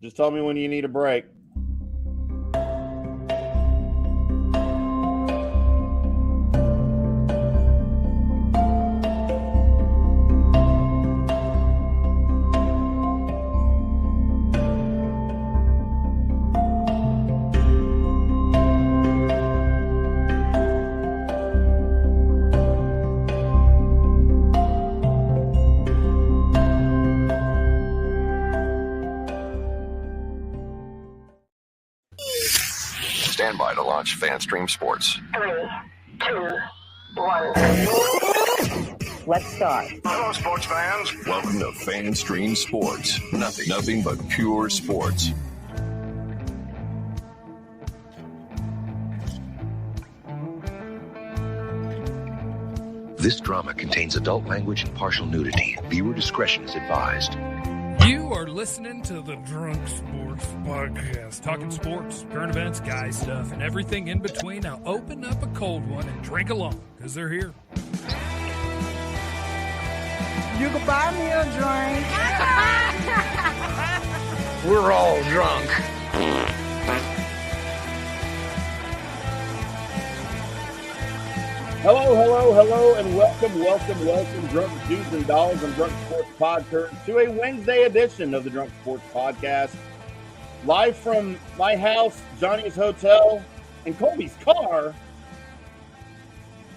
Just tell me when you need a break. Stand by to launch FanStream Sports. 3, 2, 1. Let's start. Hello, sports fans. Welcome to FanStream Sports. Nothing but pure sports. This drama contains adult language and partial nudity. Viewer discretion is advised. You are listening to the Drunk Sports Podcast, talking sports, current events, guy stuff, and everything in between. Now open up a cold one and drink along, because they're here. You can buy me a drink. We're all drunk. Hello, and welcome, drunk dudes and dolls and Drunk Sports Podcast to a Wednesday edition of the Drunk Sports Podcast. Live from my house, Johnny's hotel, and Colby's car.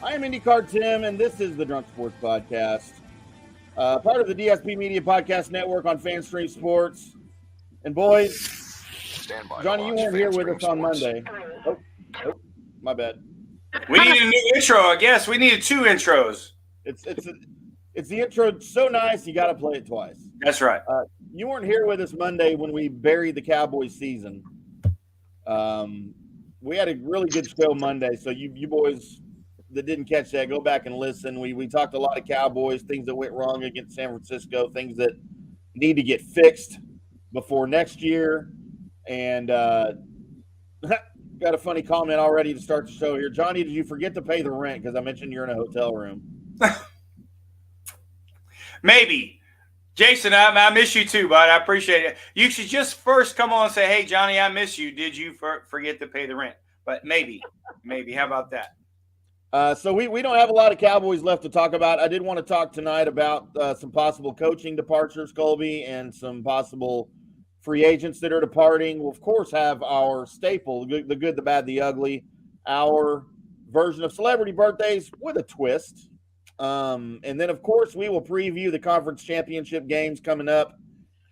I am IndyCar Tim, and this is the Drunk Sports Podcast. Part of the DSP Media Podcast Network on FanStream Sports. And boys, Johnny, you weren't here with us on Monday. Oh, my bad. We need a new intro, I guess. We needed 2 intros. It's the intro so nice you got to play it twice. That's right. You weren't here with us Monday when we buried the Cowboys season. We had a really good show Monday, so you boys that didn't catch that, go back and listen. We talked a lot of Cowboys, things that went wrong against San Francisco, things that need to get fixed before next year, and got a funny comment already to start the show here. Johnny, did you forget to pay the rent? Because I mentioned you're in a hotel room. Maybe. Jason, I miss you too, bud. I appreciate it. You should just first come on and say, hey, Johnny, I miss you. Did you forget to pay the rent? But maybe. How about that? So we don't have a lot of Cowboys left to talk about. I did want to talk tonight about some possible coaching departures, Colby, and some possible free agents that are departing. We'll, of course, have our staple, the good, the bad, the ugly, our version of celebrity birthdays with a twist. And then, of course, we will preview the conference championship games coming up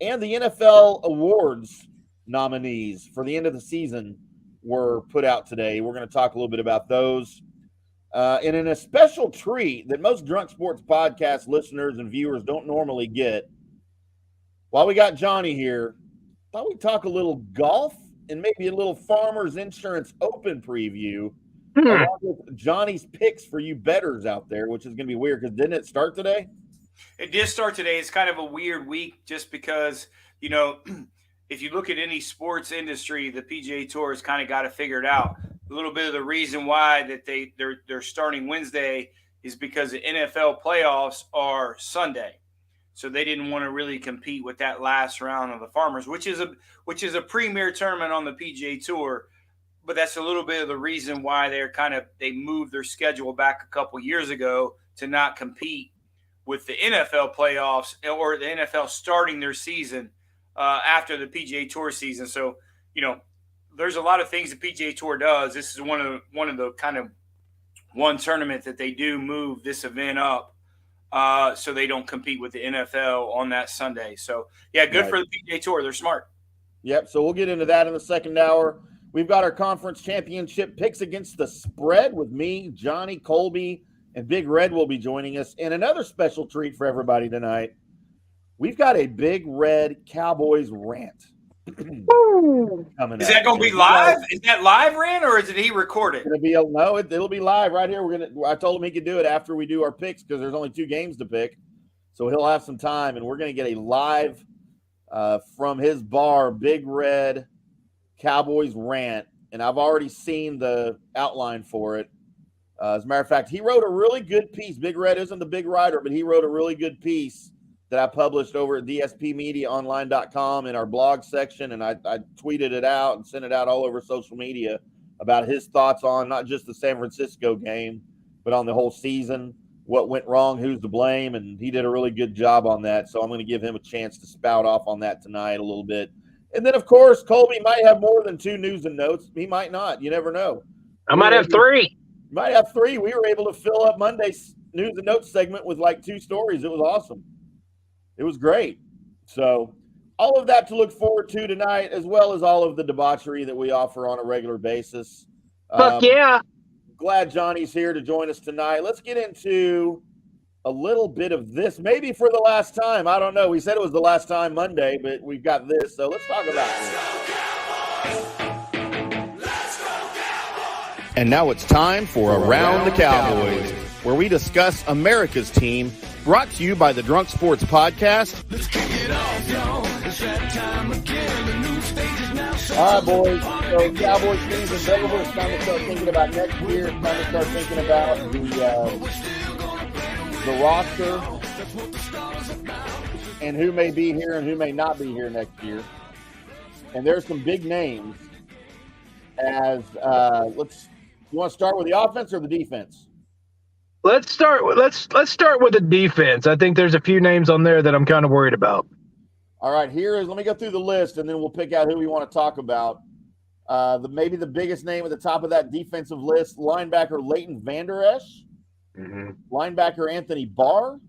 and the NFL awards nominees for the end of the season were put out today. We're going to talk a little bit about those. And in a special treat that most Drunk Sports Podcast listeners and viewers don't normally get, while we got Johnny here, thought we'd talk a little golf and maybe a little Farmers Insurance Open preview along with Johnny's picks for you bettors out there, which is going to be weird because didn't it start today? It did start today. It's kind of a weird week just because, if you look at any sports industry, the PGA Tour has kind of got to figure it out. A little bit of the reason why that they're starting Wednesday is because the NFL playoffs are Sunday. So they didn't want to really compete with that last round of the Farmers, which is a premier tournament on the PGA Tour. But that's a little bit of the reason why they moved their schedule back a couple years ago to not compete with the NFL playoffs or the NFL starting their season after the PGA Tour season. So, there's a lot of things the PGA Tour does. This is one of the kind of one tournament that they do move this event up. So they don't compete with the NFL on that Sunday. So, yeah, good for the PGA Tour. They're smart. Yep, so we'll get into that in the second hour. We've got our conference championship picks against the spread with me, Johnny, Colby, and Big Red will be joining us. And another special treat for everybody tonight, we've got a Big Red Cowboys rant coming up. Is that going to be live? Is that live rant or is it he recorded? It'll be live right here. I told him he could do it after we do our picks because there's only 2 games to pick. So he'll have some time, and we're going to get a live from his bar, Big Red Cowboys rant. And I've already seen the outline for it. As a matter of fact, he wrote a really good piece. Big Red isn't the big writer, but he wrote a really good piece that I published over at dspmediaonline.com in our blog section, and I tweeted it out and sent it out all over social media about his thoughts on not just the San Francisco game, but on the whole season, what went wrong, who's to blame, and he did a really good job on that. So I'm going to give him a chance to spout off on that tonight a little bit. And then, of course, Colby might have more than 2 news and notes. He might not. You never know. I might have 3. You might have 3. We were able to fill up Monday's news and notes segment with like 2 stories. It was awesome. It was great. So all of that to look forward to tonight, as well as all of the debauchery that we offer on a regular basis. Fuck yeah. Glad Johnny's here to join us tonight. Let's get into a little bit of this, maybe for the last time. I don't know. We said it was the last time Monday, but we've got this. So let's talk about it. And now it's time for Around the Cowboys, where we discuss America's team, brought to you by the Drunk Sports Podcast. Let's kick it off, y'all. It's that time again. The new stage is now. All right, boys. So Cowboys season's over. It's time to start thinking about next year. It's time to start thinking about the roster and who may be here and who may not be here next year. And there's some big names. As you want to start with the offense or the defense? Let's start with the defense. I think there's a few names on there that I'm kind of worried about. All right, let me go through the list, and then we'll pick out who we want to talk about. Maybe the biggest name at the top of that defensive list, linebacker Leighton Vander Esch, linebacker Anthony Barr,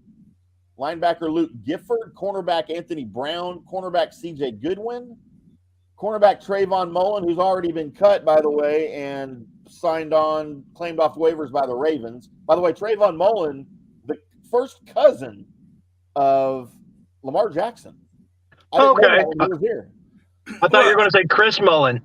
linebacker Luke Gifford, cornerback Anthony Brown, cornerback C.J. Goodwin, cornerback Trayvon Mullen, who's already been cut, by the way, and claimed off waivers by the Ravens. By the way, Trayvon Mullen, the first cousin of Lamar Jackson. Okay. He was here. I thought you were going to say Chris Mullen.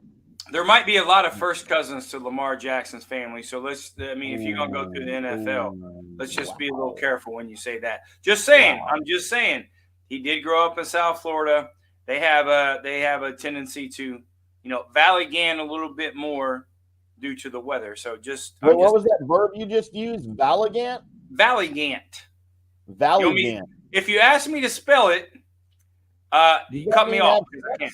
There might be a lot of first cousins to Lamar Jackson's family. So if you're going to go through the NFL, let's just be a little careful when you say that. Just saying. Wow. I'm just saying. He did grow up in South Florida. They have a tendency to, Valley-gant a little bit more due to the weather. So what was that verb you just used? Valley-gant? Valley-gant. Valley-gant. If you ask me to spell it, you cut me off. I can't.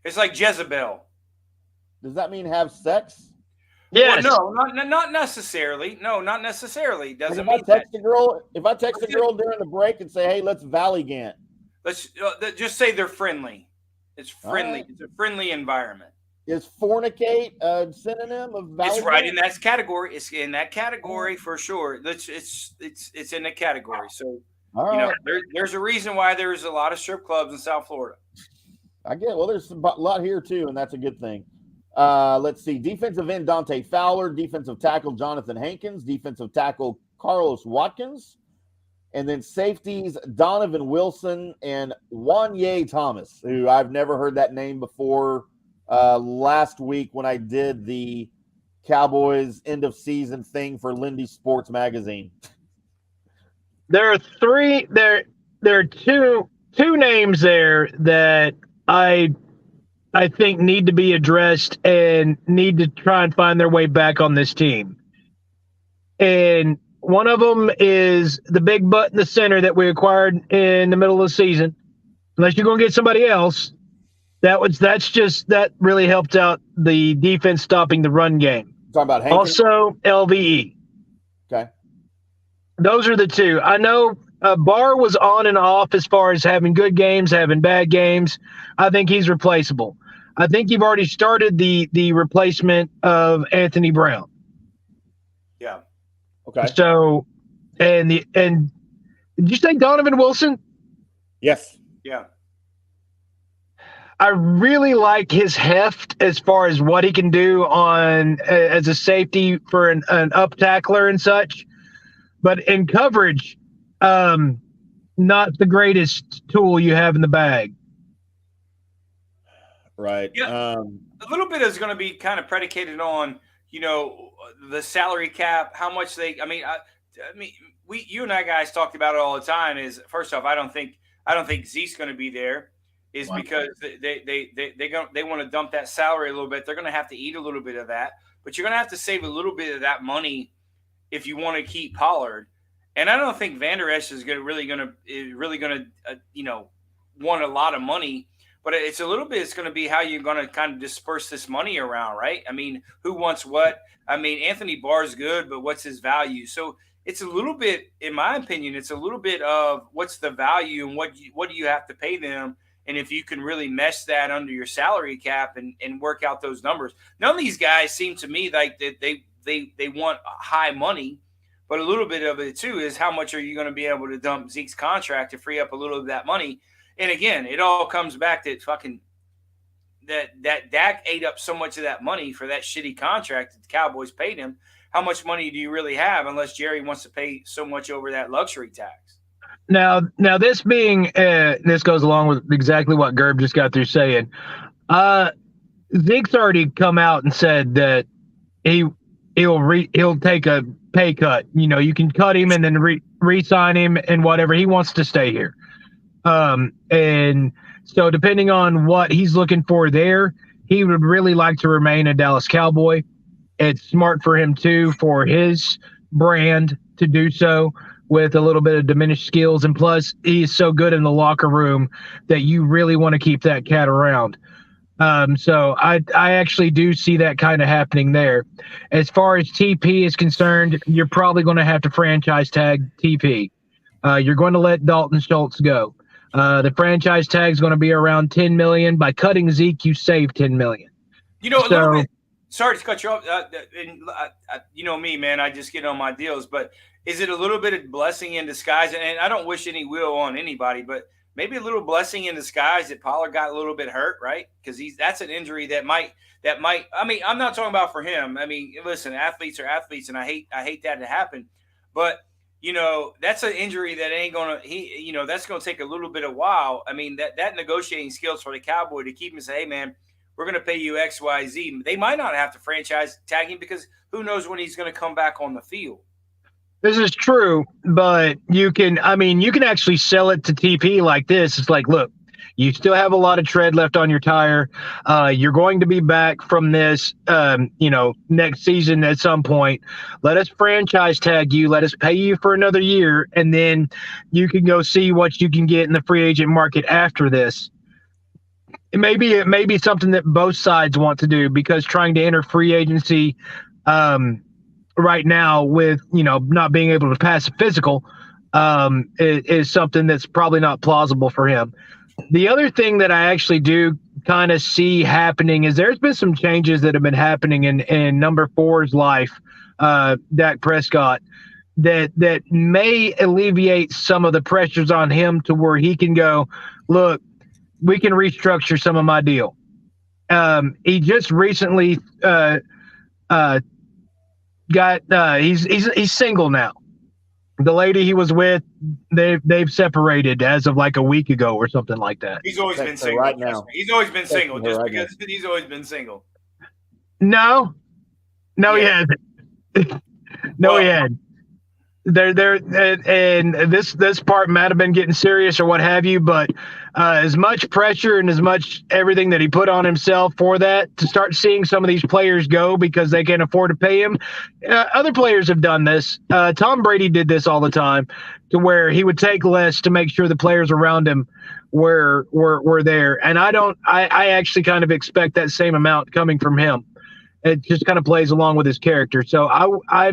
It's like Jezebel. Does that mean have sex? Yes. Well, no, not necessarily. No, not necessarily. Doesn't if mean I text a girl during the break and say, "Hey, let's Valley-gant," let's just say they're friendly. It's friendly. Right. It's a friendly environment. Is fornicate a synonym of Valley-gant? It's right in that category. It's in that category for sure. It's in the category. So there's a reason why there's a lot of strip clubs in South Florida. I get it. Well, there's a lot here too, and that's a good thing. Let's see. Defensive end Dante Fowler, defensive tackle Jonathan Hankins, defensive tackle Carlos Watkins, and then safeties Donovan Wilson and Wanye Thomas, who I've never heard that name before. Last week when I did the Cowboys end of season thing for Lindy Sports Magazine. There are two names there that I think need to be addressed and need to try and find their way back on this team. And one of them is the big butt in the center that we acquired in the middle of the season. Unless you're going to get somebody else, that really helped out the defense stopping the run game. Talking about Hankins? Also LVE. Okay. Those are the two. I know Barr was on and off as far as having good games, having bad games. I think he's replaceable. I think you've already started the replacement of Anthony Brown. Yeah. Okay. So, and did you say Donovan Wilson? Yes. Yeah. I really like his heft as far as what he can do as a safety for an up tackler and such. But in coverage, not the greatest tool you have in the bag. Right. Yeah. A little bit is going to be kind of predicated on, the salary cap, how much you and I guys talked about it all the time. Is first off, I don't think Zeke's going to be there. Is because they want to dump that salary a little bit. They're going to have to eat a little bit of that, but you're going to have to save a little bit of that money if you want to keep Pollard. And I don't think Van Der Esch is really going to want a lot of money. But it's going to be how you're going to kind of disperse this money around, right? I mean, who wants what? I mean, Anthony Barr's good, but what's his value? So it's a little bit, in my opinion, it's a little bit of what's the value and what do you have to pay them, and if you can really mesh that under your salary cap and work out those numbers. None of these guys seem to me like that they want high money, but a little bit of it too is how much are you going to be able to dump Zeke's contract to free up a little of that money. And again, it all comes back to fucking that Dak ate up so much of that money for that shitty contract that the Cowboys paid him. How much money do you really have unless Jerry wants to pay so much over that luxury tax? Now this being this goes along with exactly what Gerb just got through saying. Zeke's already come out and said that he'll take a pay cut. You know, you can cut him and then re-sign him and whatever. He wants to stay here. And so depending on what he's looking for there, he would really like to remain a Dallas Cowboy. It's smart for him too, for his brand to do so with a little bit of diminished skills. And plus he's so good in the locker room that you really want to keep that cat around. So I actually do see that kind of happening there. As far as TP is concerned, you're probably going to have to franchise tag TP. You're going to let Dalton Schultz go. The franchise tag is going to be around $10 million. By cutting Zeke, you save $10 million. You know, a little bit. Sorry to cut you off. You know me, man. I just get on my deals. But is it a little bit of blessing in disguise? And I don't wish any will on anybody, but maybe a little blessing in disguise that Pollard got a little bit hurt, right? Because that's an injury that might. I mean, I'm not talking about for him. I mean, listen, athletes are athletes, and I hate that to happen. But you know, that's an injury that ain't gonna. That's gonna take a little bit of while. I mean, that negotiating skills for the Cowboy to keep him and say, hey, man, we're going to pay you X, Y, Z. They might not have to franchise tag him because who knows when he's going to come back on the field. This is true, but you can actually sell it to TP like this. It's like, look, you still have a lot of tread left on your tire. You're going to be back from this, next season at some point. Let us franchise tag you. Let us pay you for another year, and then you can go see what you can get in the free agent market after this. It may be something that both sides want to do, because trying to enter free agency right now with, not being able to pass a physical is something that's probably not plausible for him. The other thing that I actually do kind of see happening is there's been some changes that have been happening in number 4's life, Dak Prescott, that may alleviate some of the pressures on him to where he can go, look, we can restructure some of my deal. He just recently he's single now. The lady he was with, they've separated as of like a week ago or something like that. He's always been single right now. He's always been single just because he's always been single. No, he hasn't. No, he hadn't. And this part might have been getting serious or what have you, but as much pressure and as much everything that he put on himself for that, to start seeing some of these players go because they can't afford to pay him. Other players have done this. Tom Brady did this all the time, to where he would take less to make sure the players around him were there. And I actually kind of expect that same amount coming from him. It just kind of plays along with his character. So I'm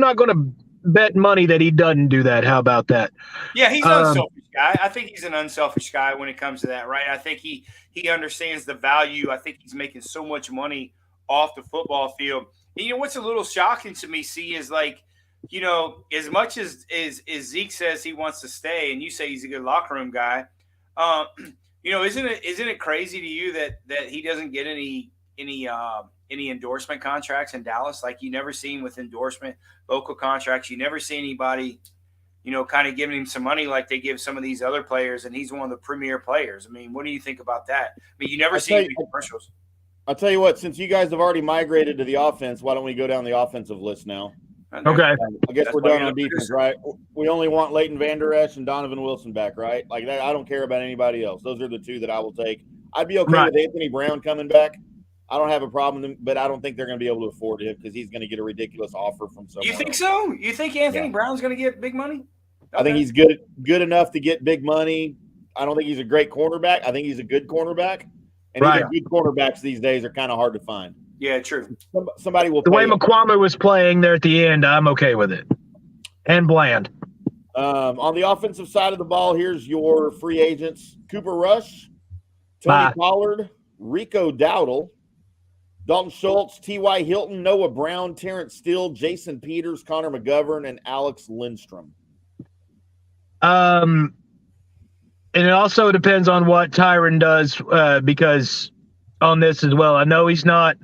not going to bet money that he doesn't do that. How about that? Yeah, he's an unselfish guy. I think he's an unselfish guy when it comes to that, right? I think he understands the value. I think he's making so much money off the football field. And, what's a little shocking to me, is like, as much as Zeke says he wants to stay, and you say he's a good locker room guy, isn't it crazy to you that he doesn't get any endorsement contracts in Dallas? Like, you never see him with endorsement local contracts. You never see anybody, kind of giving him some money like they give some of these other players, and he's one of the premier players. I mean, what do you think about that? I mean, you never see any commercials. I'll tell you what, since you guys have already migrated to the offense, why don't we go down the offensive list now? Okay. I guess we're done on defense, right? We only want Leighton Vander Esch and Donovan Wilson back, right? Like that, I don't care about anybody else. Those are the two that I will take. I'd be okay with Anthony Brown coming back. I don't have a problem with him, but I don't think they're going to be able to afford him because he's going to get a ridiculous offer from somewhere. You think else. so? You think Anthony Brown's going to get big money? I think he's good enough to get big money. I don't think he's a great cornerback. I think he's a good cornerback. And even good cornerbacks these days are kind of hard to find. Yeah, true. Somebody will. The way McQuamu was playing there at the end, I'm okay with it. And Bland. On the offensive side of the ball, here's your free agents: Cooper Rush, Tony Pollard, Rico Dowdle, Dalton Schultz, T.Y. Hilton, Noah Brown, Terrence Steele, Jason Peters, Connor McGovern, and Alex Lindstrom. And it also depends on what Tyron does, because on this as well, I know he's not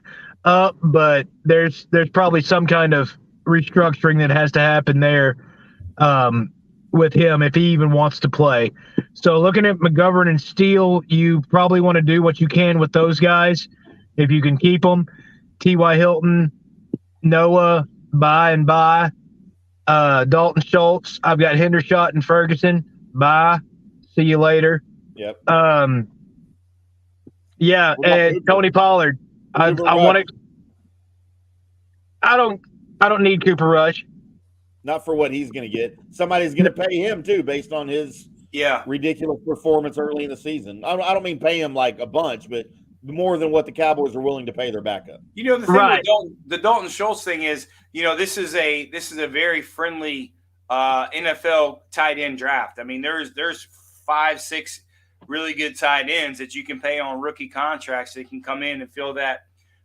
up, but there's probably some kind of restructuring that has to happen there with him if he even wants to play. So looking at McGovern and Steele, you probably want to do what you can with those guys if you can keep them. T.Y. Hilton, Noah, bye. Dalton Schultz, I've got Hendershot and Ferguson. Bye. See you later. Yep. Yeah, and Tony Pollard. I want to. I don't need Cooper Rush. Not for what he's going to get. Somebody's going to pay him too, based on his ridiculous performance early in the season. I don't mean pay him like a bunch, but more than what the Cowboys are willing to pay their backup. You know, the thing with the Dalton Schultz thing is, you know, this is a very friendly NFL tight end draft. I mean, there's 5-6 really good tight ends that you can pay on rookie contracts that can come in and fill that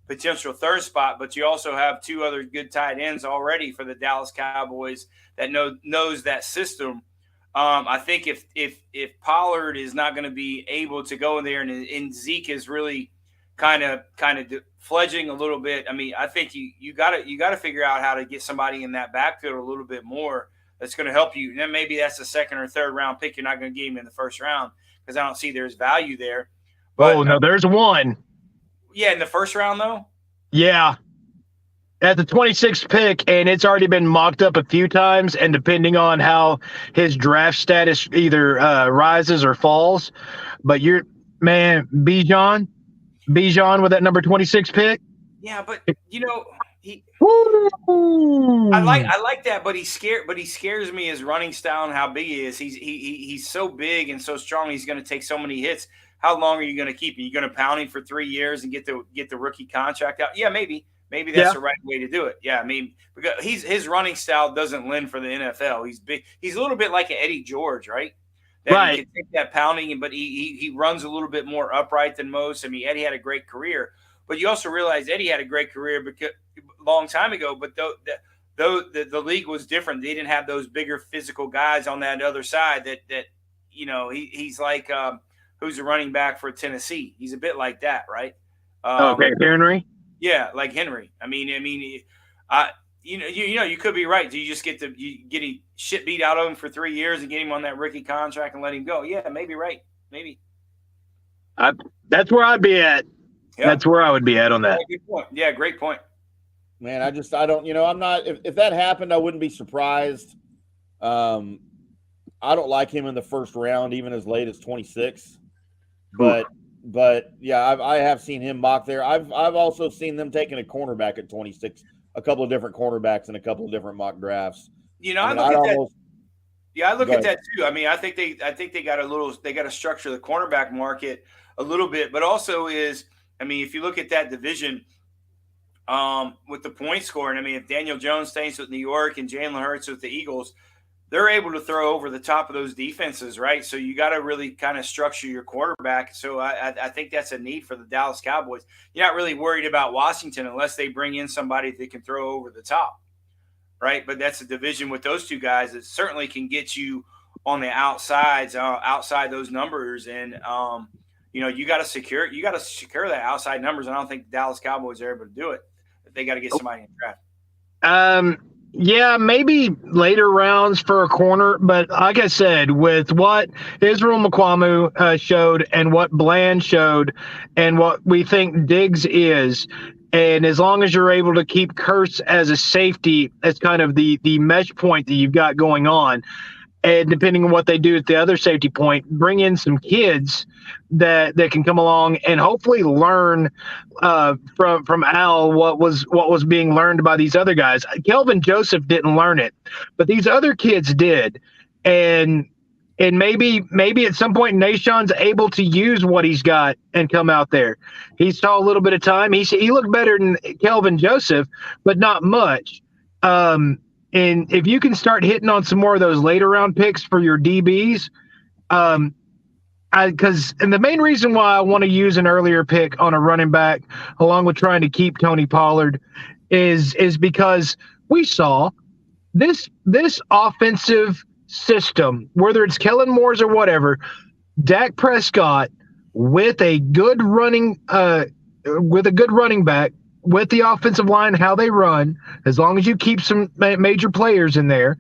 potential third spot. But you also have 2 other good tight ends already for the Dallas Cowboys that knows that system. I think if Pollard is not going to be able to go in there and Zeke is really kind of fledging a little bit, I mean, I think you got to figure out how to get somebody in that backfield a little bit more that's going to help you. And then maybe that's the 2nd or 3rd round pick. You're not going to get him in the 1st round because I don't see there's value there. But, no, there's one. Yeah, in the 1st round though. Yeah. At the 26th pick, and it's already been mocked up a few times, and depending on how his draft status either rises or falls, but Bijan with that number 26 pick. Yeah, but you know I like that, but he's scared. But he scares me his running style and how big he is. He's so big and so strong. He's going to take so many hits. How long are you going to keep him? You're going to pound him for 3 years and get the rookie contract out? Yeah, maybe that's the right way to do it. Yeah, I mean, because his running style doesn't lend for the NFL. He's big. He's a little bit like an Eddie George, right? He can take that pounding, but he runs a little bit more upright than most. I mean, Eddie had a great career, but you also realize Eddie had a great career because a long time ago. But the league was different. They didn't have those bigger physical guys on that other side. That you know, he's like who's a running back for Tennessee. He's a bit like that, right? Henry. Yeah, like Henry. I mean, you could be right. Do you just get him shit beat out of him for 3 years and get him on that rookie contract and let him go? Yeah, maybe right. Maybe. That's where I'd be at. Yeah. That's where I would be at on that. Good point. Yeah, great point. Man, I'm not. If that happened, I wouldn't be surprised. I don't like him in the 1st round, even as late as 26. But yeah, I have seen him mocked there. I've also seen them taking a cornerback at 26, a couple of different cornerbacks in a couple of different mock drafts. You know, I look at that. Yeah, I look at that too. I mean, I think they got to structure the cornerback market a little bit, but also if you look at that division with the point scoring, I mean, if Daniel Jones stays with New York and Jalen Hurts with the Eagles, they're able to throw over the top of those defenses, right? So you got to really kind of structure your quarterback. So I think that's a need for the Dallas Cowboys. You're not really worried about Washington unless they bring in somebody that can throw over the top, right? But that's a division with those 2 guys that certainly can get you on the outside those numbers. And, you got to secure that outside numbers. And I don't think the Dallas Cowboys are able to do it. They got to get somebody in the draft. Yeah, maybe later rounds for a corner, but like I said, with what Israel McQuamu showed and what Bland showed and what we think Diggs is, and as long as you're able to keep Kurtz as a safety, as kind of the mesh point that you've got going on, and depending on what they do at the other safety point, bring in some kids that can come along and hopefully learn from Al what was being learned by these other guys. Kelvin Joseph didn't learn it, but these other kids did, and maybe at some point Nashawn's able to use what he's got and come out there. He saw a little bit of time. He looked better than Kelvin Joseph, but not much. And if you can start hitting on some more of those later round picks for your DBs, and the main reason why I want to use an earlier pick on a running back, along with trying to keep Tony Pollard, is because we saw this offensive system, whether it's Kellen Moore's or whatever, Dak Prescott with a good running back, with the offensive line, how they run, as long as you keep some major players in there,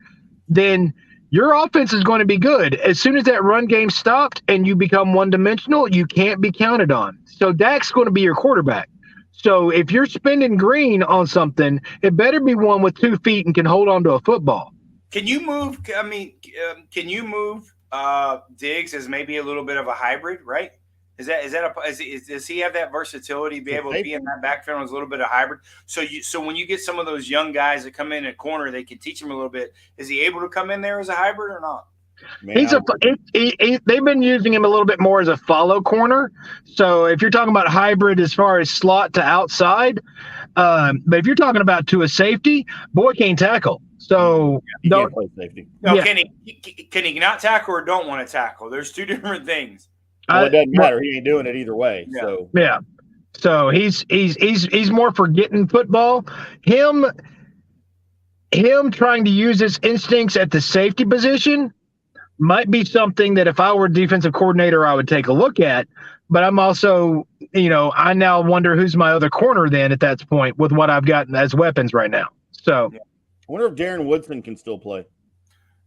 then your offense is going to be good. As soon as that run game stopped and you become one-dimensional, you can't be counted on. So Dak's going to be your quarterback. So if you're spending green on something, it better be one with 2 feet and can hold on to a football. Can you move? Can you move Diggs as maybe a little bit of a hybrid, right? Does he have that versatility to be able to be in that backfield as a little bit of hybrid? So when you get some of those young guys that come in a corner, they can teach him a little bit. Is he able to come in there as a hybrid or not? They've been using him a little bit more as a follow corner. So if you're talking about hybrid as far as slot to outside, but if you're talking about to a safety, boy can't tackle. So he can't play safety. No, yeah. Can he not tackle or don't want to tackle? There's two different things. Well, it doesn't matter. He ain't doing it either way. Yeah. So he's more for getting football. Him trying to use his instincts at the safety position might be something that if I were defensive coordinator, I would take a look at. But I'm also, I now wonder who's my other corner then at that point with what I've got as weapons right now. So I wonder if Darren Woodson can still play.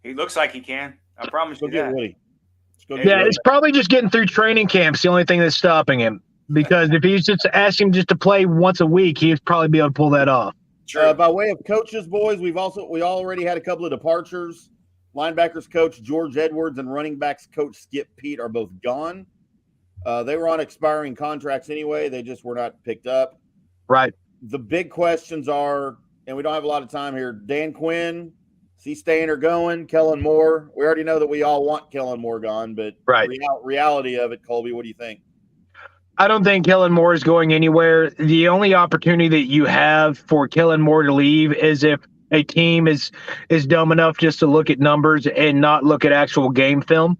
He looks like he can. I promise you get that. Woody. It's probably just getting through training camps, the only thing that's stopping him. Because if he's just asking him just to play once a week, he'd probably be able to pull that off. By way of coaches, boys, we already had a couple of departures. Linebackers coach George Edwards and running backs coach Skip Pete are both gone. They were on expiring contracts anyway. They just were not picked up. Right. The big questions are, and we don't have a lot of time here, Dan Quinn, is he staying or going? Kellen Moore. We already know that we all want Kellen Moore gone, but reality of it, Colby, what do you think? I don't think Kellen Moore is going anywhere. The only opportunity that you have for Kellen Moore to leave is if a team is dumb enough just to look at numbers and not look at actual game film.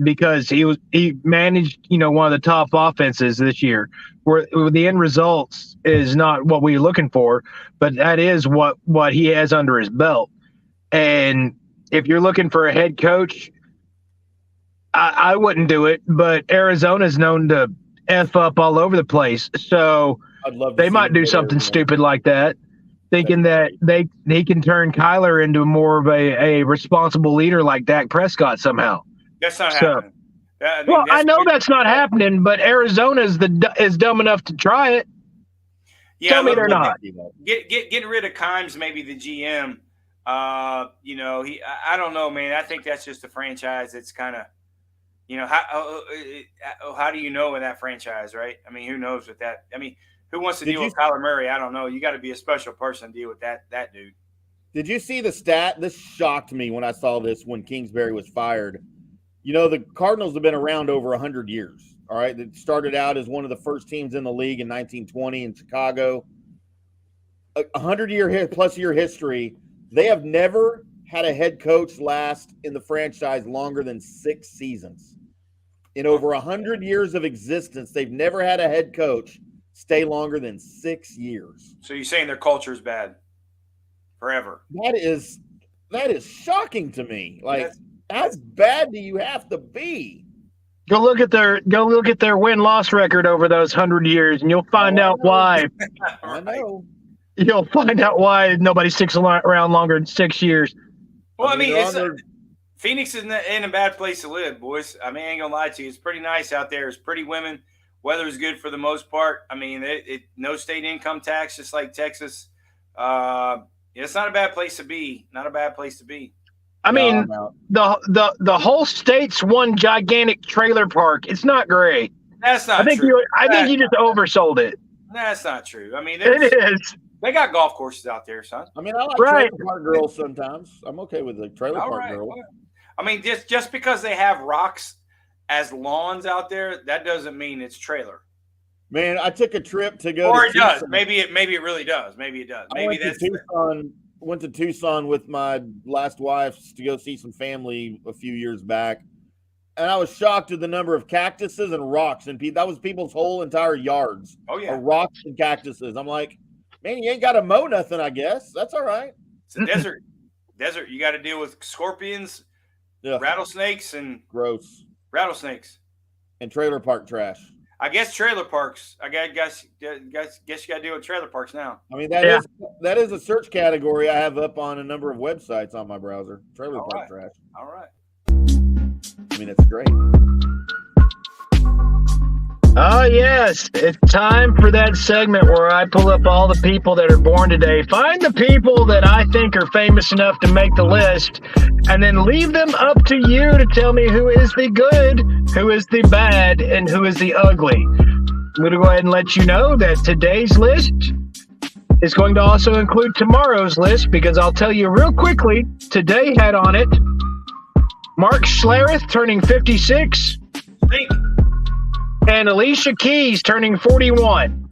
Because he managed, one of the top offenses this year, where the end results is not what we're looking for, but that is what he has under his belt. And if you're looking for a head coach, I wouldn't do it, but Arizona's known to F up all over the place. So they might do something stupid like that, thinking that they can turn Kyler into more of a responsible leader like Dak Prescott somehow. That's not happening. I know that's not happening, but Arizona is dumb enough to try it. Yeah, Tell me they're not. Getting rid of Kimes, maybe the GM. I don't know, man. I think that's just a franchise that's kind of, how do you know in that franchise, right? I mean, who knows with that? I mean, who wants to deal with Kyler Murray? I don't know. You got to be a special person to deal with that dude. Did you see the stat? This shocked me when I saw this when Kingsbury was fired. The Cardinals have been around over 100 years, all right? It started out as one of the first teams in the league in 1920 in Chicago. 100-plus year history. They have never had a head coach last in the franchise longer than 6 seasons. In over 100 years of existence, they've never had a head coach stay longer than 6 years. So you're saying their culture is bad forever? That is shocking to me. How bad do you have to be? Go look at their win-loss record over those 100 years, and you'll find out why. I know. You'll find out why nobody sticks around longer than 6 years. Well, Phoenix is in a bad place to live, boys. I mean, I ain't gonna lie to you. It's pretty nice out there. It's pretty women. Weather is good for the most part. I mean, no state income tax, just like Texas. It's not a bad place to be. Not a bad place to be. I mean, I'm out. the whole state's one gigantic trailer park. It's not great. That's not true. I think you just oversold it. That's not true. I mean, It is. they got golf courses out there, son. I mean, I like Right. trailer park girls sometimes. I'm okay with the trailer All park right. girl. Well, I mean, just because they have rocks as lawns out there, that doesn't mean it's trailer. Man, I took a trip to go. Or to it does. Tucson. Maybe it really does. Maybe it does. Maybe that's Went to Tucson with my last wife to go see some family a few years back, and I was shocked at the number of cactuses and rocks, and that was people's whole entire yards. Oh yeah, rocks and cactuses. I'm like, man, you ain't got to mow nothing. I guess that's all right. It's a desert. Desert. You got to deal with scorpions, rattlesnakes, and gross rattlesnakes, and trailer park trash. I guess trailer parks. I guess you got to deal with trailer parks now. I mean, that is a search category I have up on a number of websites on my browser. Trailer park trash. All right. I mean, it's great. Oh, yes. It's time for that segment where I pull up all the people that are born today. Find the people that I think are famous enough to make the list, and then leave them up to you to tell me who is the good, who is the bad, and who is the ugly. I'm going to go ahead and let you know that today's list is going to also include tomorrow's list, because I'll tell you real quickly, today had on it Mark Schlereth turning 56. Think. And Alicia Keys turning 41.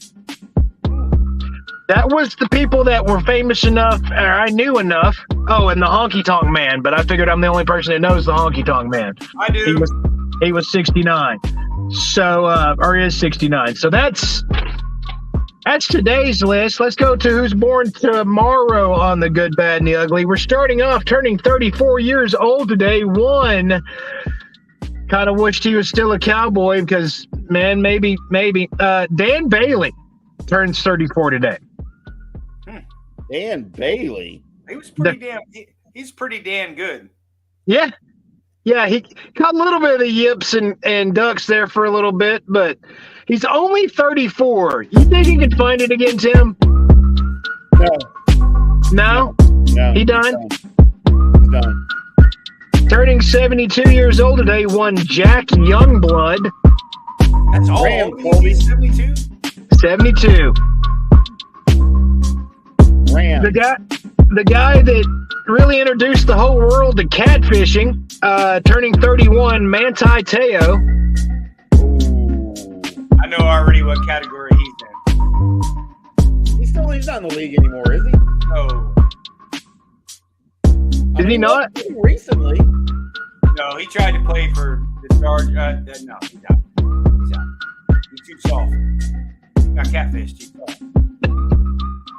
That was the people that were famous enough, or I knew enough. Oh, and the Honky Tonk Man, but I figured I'm the only person that knows the Honky Tonk Man. I do. He was 69. So, or is 69. So that's today's list. Let's go to who's born tomorrow on the good, bad, and the ugly. We're starting off turning 34 years old today. One. Kind of wished he was still a Cowboy because, man, maybe. Dan Bailey turns 34 today. Dan Bailey? He was pretty he's pretty damn good. Yeah. Yeah, he got a little bit of the yips and ducks there for a little bit, but he's only 34. You think he can find it again, Tim? No? No. He done? He's done. Turning 72 years old today, one Jack Youngblood. That's all. He's 72? 72. Ram. The guy that really introduced the whole world to catfishing, turning 31, Manti Te'o. I know already what category he's in. He's not in the league anymore, is he? No. Is he not? Recently. No, he tried to play for the Chargers. No, he's out. He's out. He's too soft. Got catfished. Too soft.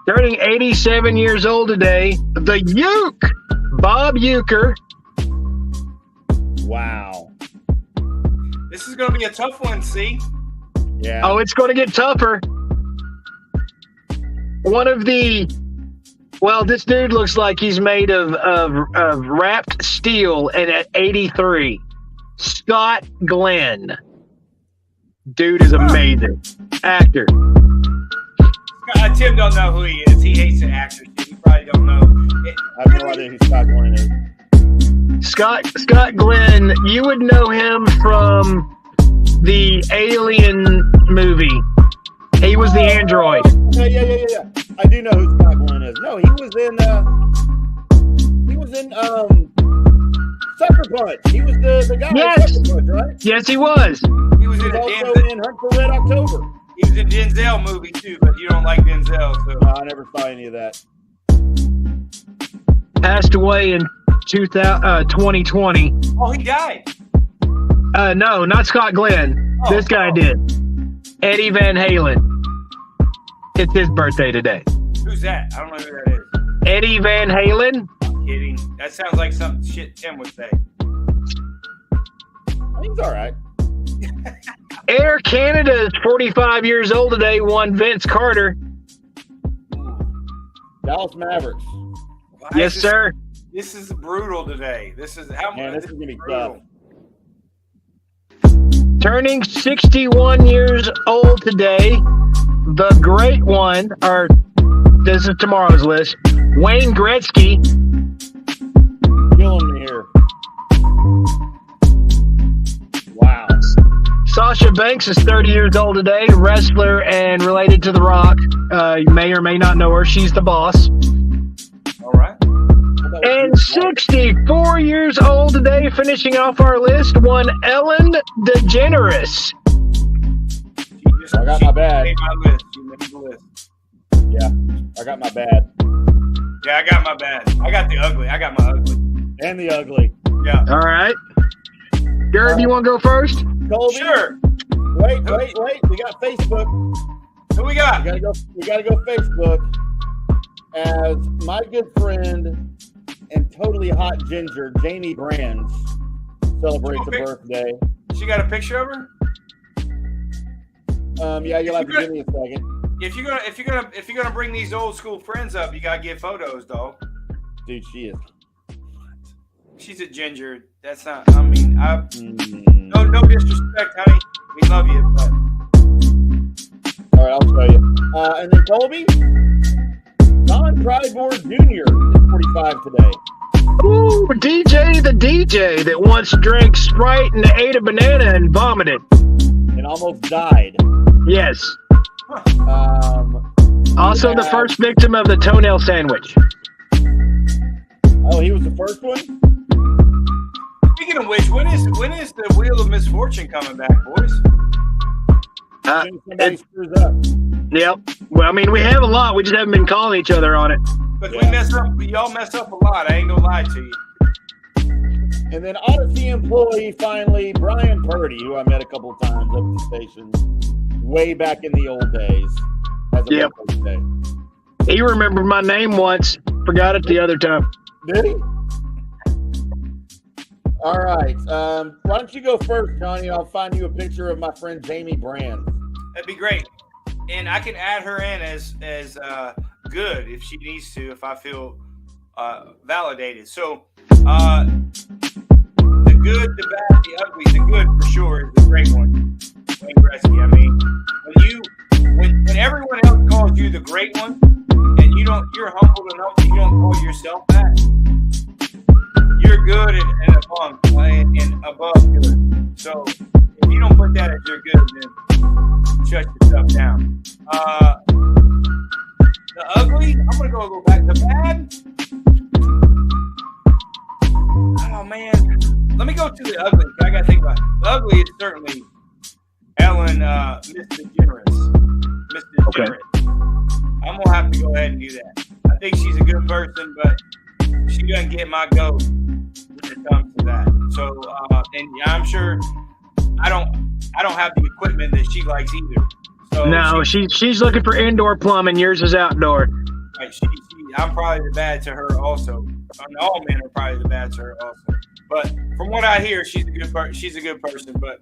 Turning 87 years old today, the Uke, Bob Uecker. Wow. This is going to be a tough one, see? Yeah. Oh, it's going to get tougher. One of the... Well, this dude looks like he's made of wrapped steel, and at 83, Scott Glenn. Dude is amazing. Actor. Tim don't know who he is. He hates the actors. You probably don't know. I have no idea who Scott Glenn is. Scott Glenn, you would know him from the Alien movie. He was the android. Yeah. I do know who Scott Glenn is. No, he was in Sucker Punch. He was the guy in Sucker Punch, right? Yes, he was. He was in also in Hunt for Red October. He was in Denzel movie too, but you don't like Denzel, so no, I never saw any of that. Passed away in 2020. Oh, he died. No, not Scott Glenn. This guy did. Eddie Van Halen. It's his birthday today. Who's that? I don't know who that is. Eddie Van Halen. I'm kidding. That sounds like some shit Tim would say. He's all right. Air Canada is 45 years old today. One Vince Carter. Dallas Mavericks. Wow, Yes, sir. This is brutal today. This is how Man, much. this is gonna be tough. Turning 61 years old today, the great one, or this is tomorrow's list, Wayne Gretzky. Killing me here. Sasha Banks is 30 years old today, wrestler and related to The Rock. You may or may not know her. She's the boss. All right. And 64 years old today, finishing off our list, one Ellen DeGeneres. I got my bad. She made the list. Yeah, I got my bad. Yeah, I got my bad. I got the ugly. I got my ugly. And the ugly. Yeah. All right. Gerb, you want to go first? Colby? Sure. Wait. We got Facebook. Who we got? We gotta go Facebook. As my good friend and totally hot ginger, Jamie Brands, celebrates a birthday. She got a picture of her? Yeah, you'll have to give me a second. If you're gonna bring these old school friends up, you gotta get photos, dog. Dude, she is. She's a ginger. That's not. I mean, no disrespect, honey. We love you, but. All right, I'll show you. And then Colby, Don Pryboard Jr. is 45 today. Ooh, DJ the DJ that once drank Sprite and ate a banana and vomited. And almost died. Yes. Also the first victim of the toenail sandwich. Oh, he was the first one? Speaking of which, when is the Wheel of Misfortune coming back, boys? Somebody screws up. Yep. Well, I mean, we have a lot. We just haven't been calling each other on it. But we mess up. Y'all mess up a lot. I ain't gonna lie to you. And then Odyssey employee, finally, Brian Purdy, who I met a couple of times up at the station way back in the old days. As a birthday today. He remembered my name once. Forgot it the other time. Did he? All right. Why don't you go first, Johnny? I'll find you a picture of my friend Jamie Brand. That'd be great. And I can add her in as good if she needs to, if I feel validated. So the good, the bad, the ugly, the good for sure is the great one. Wayne Gretzky. I mean, when everyone else calls you the great one, and you're humble enough that you don't call yourself that, you're good and above good. So if you don't put that as your good, then shut yourself down. The ugly, I'm gonna go a little back. The bad, oh man, let me go to the ugly. I gotta think about it. The ugly is certainly Ellen, Mr. Generous. Okay. I'm gonna have to go ahead and do that. I think she's a good person, but she doesn't get my goat when it comes to that. So, and I'm sure I don't have the equipment that she likes either. So no, she's looking for indoor plumbing. Yours is outdoor. Right, I'm probably the bad to her also. All men are probably the bad to her also. But from what I hear, she's a good person. But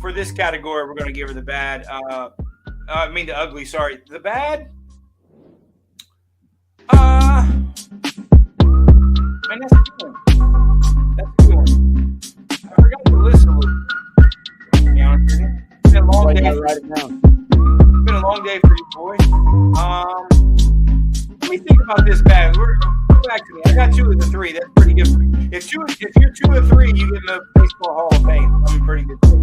for this category, we're going to give her the bad. The ugly. Sorry, the bad. Man, that's a good one. That's a good one. I forgot to listen a little. To be honest with you. It's been a long day. Write it down. It's been a long day for you, boy. Let me think about this bad. Go back to me. I got 2 of the 3. That's pretty good for you. If you're 2 of 3, you get in the Baseball Hall of Fame. I'm in pretty good shape.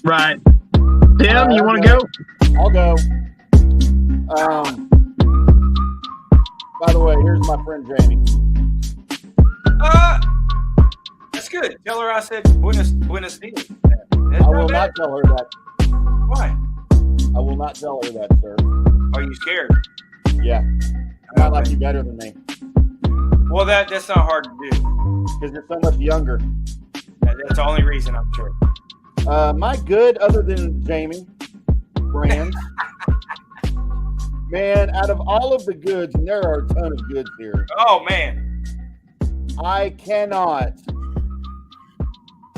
Right. Tim, you want to go? I'll go. By the way, here's my friend Jamie. That's good. Tell her I said Buenos Dias. I will not tell her that. Why? I will not tell her that, sir. Are you scared? Yeah. I might like you better than me. Well, that's not hard to do. Because you're so much younger. That's the only reason, I'm sure. My good, other than Jamie Brand, man, out of all of the goods, and there are a ton of goods here. Oh, man. I cannot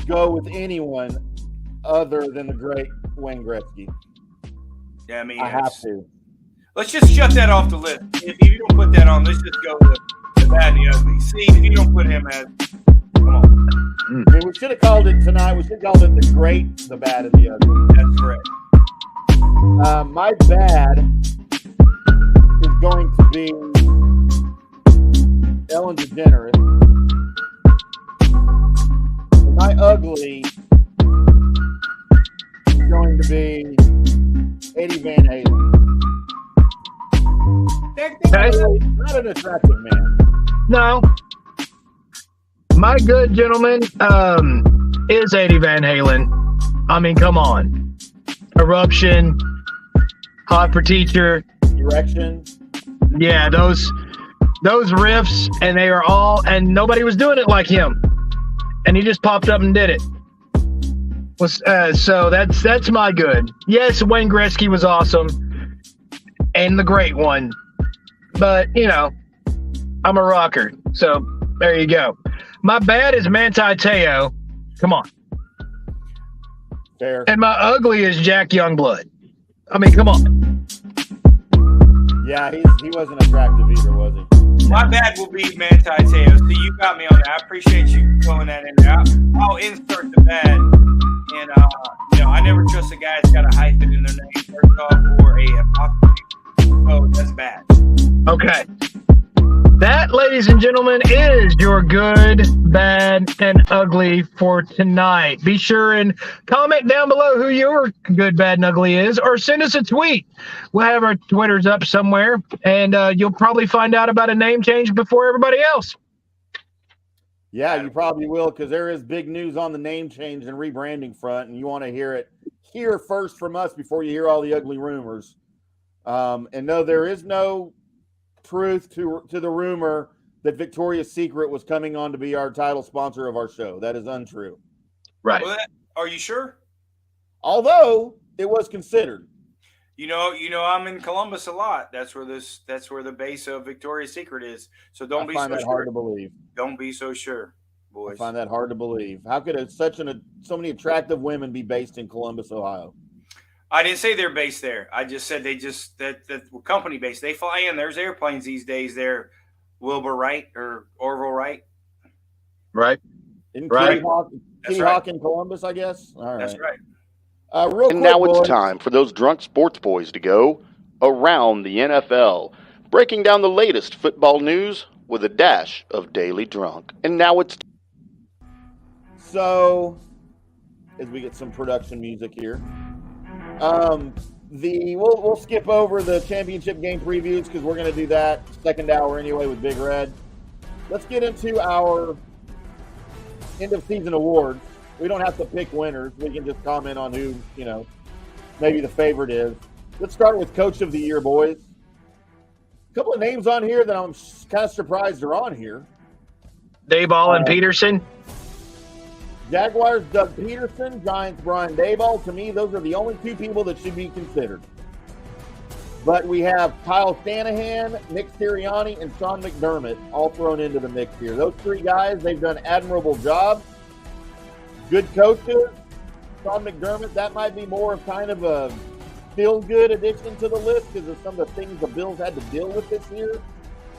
go with anyone other than the great Wayne Gretzky. Yeah, I mean, I have to. Let's just shut that off the list. If you don't put that on, let's just go with the bad and the ugly. See, if you don't put him as, come on. I mean, we should have called it tonight. We should have called it the great, the bad, and the ugly. That's correct. My bad is going to be Ellen DeGeneres. My ugly going to be Eddie Van Halen. Not an attractive man. No. My good gentleman is Eddie Van Halen. I mean, come on. Eruption, Hot for Teacher. Erection. Yeah, those riffs, and they are all, and nobody was doing it like him. And he just popped up and did it. So that's my good. Yes, Wayne Gretzky was awesome and the great one, but I'm a rocker, so there you go. My bad is Manti Te'o. Come on. Fair. And my ugly is Jack Youngblood. I mean, come on. Yeah, he wasn't attractive either, was he? My bad will be Manti Te'o. So you got me on that. I appreciate you throwing that in there. I'll insert the bad. And, I never trust a guy that's got a hyphen in their name, first off, or a apostrophe. So that's bad. Okay. That, ladies and gentlemen, is your good, bad, and ugly for tonight. Be sure and comment down below who your good, bad, and ugly is, or send us a tweet. We'll have our Twitters up somewhere, and you'll probably find out about a name change before everybody else. Yeah, you probably will, because there is big news on the name change and rebranding front, and you want to hear it here first from us before you hear all the ugly rumors. And no, there is no truth to the rumor that Victoria's Secret was coming on to be our title sponsor of our show. That is untrue. Right. Well, are you sure? Although it was considered. I'm in Columbus a lot. That's where the base of Victoria's Secret is. So don't be so sure. Hard to believe. Don't be so sure, boys. I find that hard to believe. How could so many attractive women be based in Columbus, Ohio? I didn't say they're based there. I just said that company based. They fly in. There's airplanes these days there. Wilbur Wright or Orville Wright. Right. Isn't right. Kitty Hawk in Columbus, I guess? All right. That's right. And now it's time for those drunk sports boys to go around the NFL, breaking down the latest football news with a dash of daily drunk. And now it's so, as we get some production music here, we'll skip over the championship game previews because we're going to do that second hour anyway with Big Red. Let's get into our end of season awards. We don't have to pick winners. We can just comment on who, maybe the favorite is. Let's start with Coach of the Year, boys. A couple of names on here that I'm kind of surprised are on here. Dayball and Peterson. Jaguars, Doug Peterson. Giants, Brian Daboll. To me, those are the only two people that should be considered. But we have Kyle Shanahan, Nick Sirianni, and Sean McDermott all thrown into the mix here. Those three guys, they've done admirable jobs. Good coaches. Sean McDermott, that might be more of kind of a feel-good addition to the list because of some of the things the Bills had to deal with this year.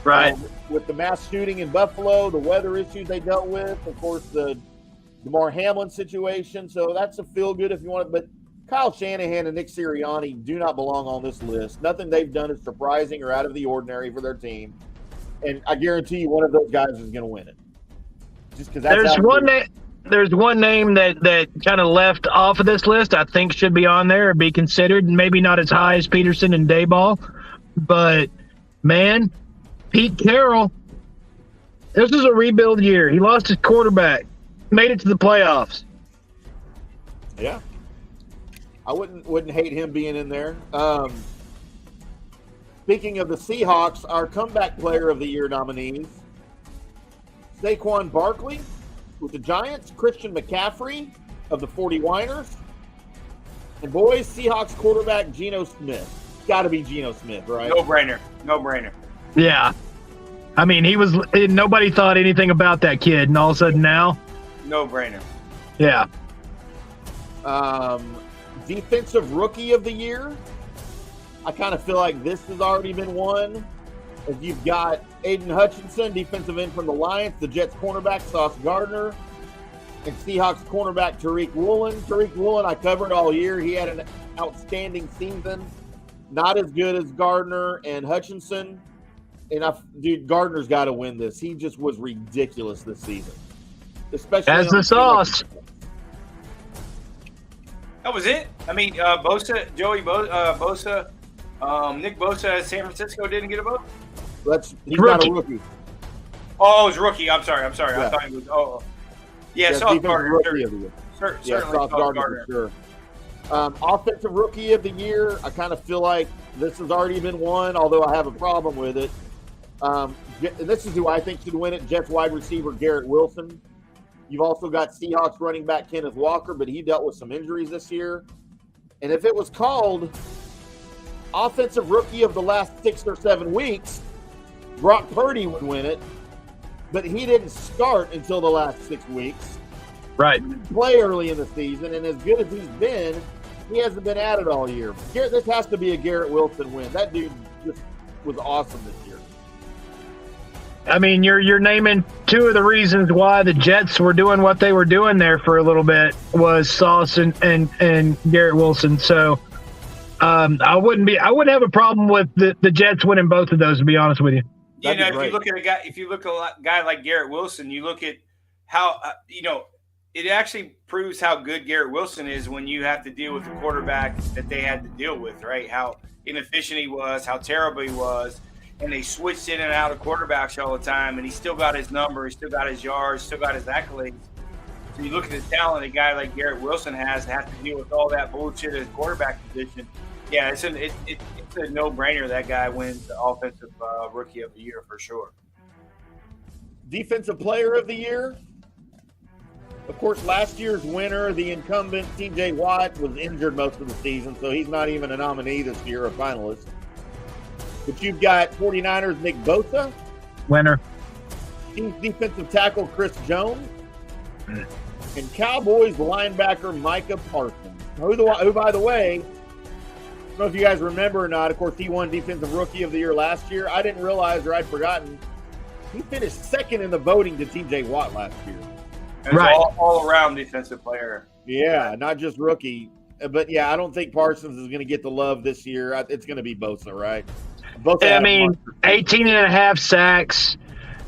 Right. With the mass shooting in Buffalo, the weather issues they dealt with, of course, the DeMar Hamlin situation. So that's a feel-good if you want it. But Kyle Shanahan and Nick Sirianni do not belong on this list. Nothing they've done is surprising or out of the ordinary for their team. And I guarantee you one of those guys is going to win it. Just because There's one name that kind of left off of this list I think should be on there or be considered. Maybe not as high as Peterson and Dayball, but, man, Pete Carroll, this is a rebuild year. He lost his quarterback, made it to the playoffs. Yeah. I wouldn't hate him being in there. Speaking of the Seahawks, our comeback player of the year nominees, Saquon Barkley with the Giants, Christian McCaffrey of the 49ers, and boys, Seahawks quarterback Geno Smith. Got to be Geno Smith, right? No brainer. Yeah. I mean, nobody thought anything about that kid, and all of a sudden now. No brainer. Yeah. Defensive Rookie of the Year. I kind of feel like this has already been won. As you've got Aiden Hutchinson, defensive end from the Lions, the Jets cornerback Sauce Gardner, and Seahawks cornerback Tariq Woolen. Tariq Woolen I covered all year. He had an outstanding season. Not as good as Gardner and Hutchinson. And Gardner's got to win this. He just was ridiculous this season. Especially as the sauce. That was it. I mean, Bosa, Bosa, Nick Bosa at San Francisco didn't get a vote. He's not a rookie. Oh, it was rookie. I'm sorry. Yeah. I thought he was. Oh, yeah. Yes, Sauce Gardner. rookie of the year. Certainly, Sauce Gardner for sure. Offensive rookie of the year. I kind of feel like this has already been won, although I have a problem with it. This is who I think should win it. Jets wide receiver Garrett Wilson. You've also got Seahawks running back Kenneth Walker, but he dealt with some injuries this year. And if it was called offensive rookie of the last 6 or 7 weeks, Brock Purdy would win it, but he didn't start until the last 6 weeks. Right. He didn't play early in the season, and as good as he's been, he hasn't been at it all year. This has to be a Garrett Wilson win. That dude just was awesome this year. I mean, you're naming two of the reasons why the Jets were doing what they were doing there for a little bit was Sauce and Garrett Wilson. So I wouldn't have a problem with the Jets winning both of those, to be honest with you. You know, if you look at a guy like Garrett Wilson, you look at how it actually proves how good Garrett Wilson is when you have to deal with the quarterback that they had to deal with, right? How inefficient he was, how terrible he was. And they switched in and out of quarterbacks all the time, and he still got his number, he still got his yards, still got his accolades. So you look at the talent a guy like Garrett Wilson has to deal with all that bullshit at his quarterback position. Yeah, it's a no-brainer that guy wins the offensive rookie of the year for sure. Defensive player of the year. Of course, last year's winner, the incumbent T.J. Watt, was injured most of the season, so he's not even a nominee this year, a finalist. But you've got 49ers Nick Bosa. Winner. Chiefs defensive tackle Chris Jones. And Cowboys linebacker Micah Parsons. Who, by the way, I don't know if you guys remember or not, of course, he won Defensive Rookie of the Year last year. I didn't realize, or I'd forgotten, he finished second in the voting to T.J. Watt last year. Right. All-around defensive player. Yeah, not just rookie. But, yeah, I don't think Parsons is going to get the love this year. It's going to be Bosa, right? I mean, 18 and a half sacks.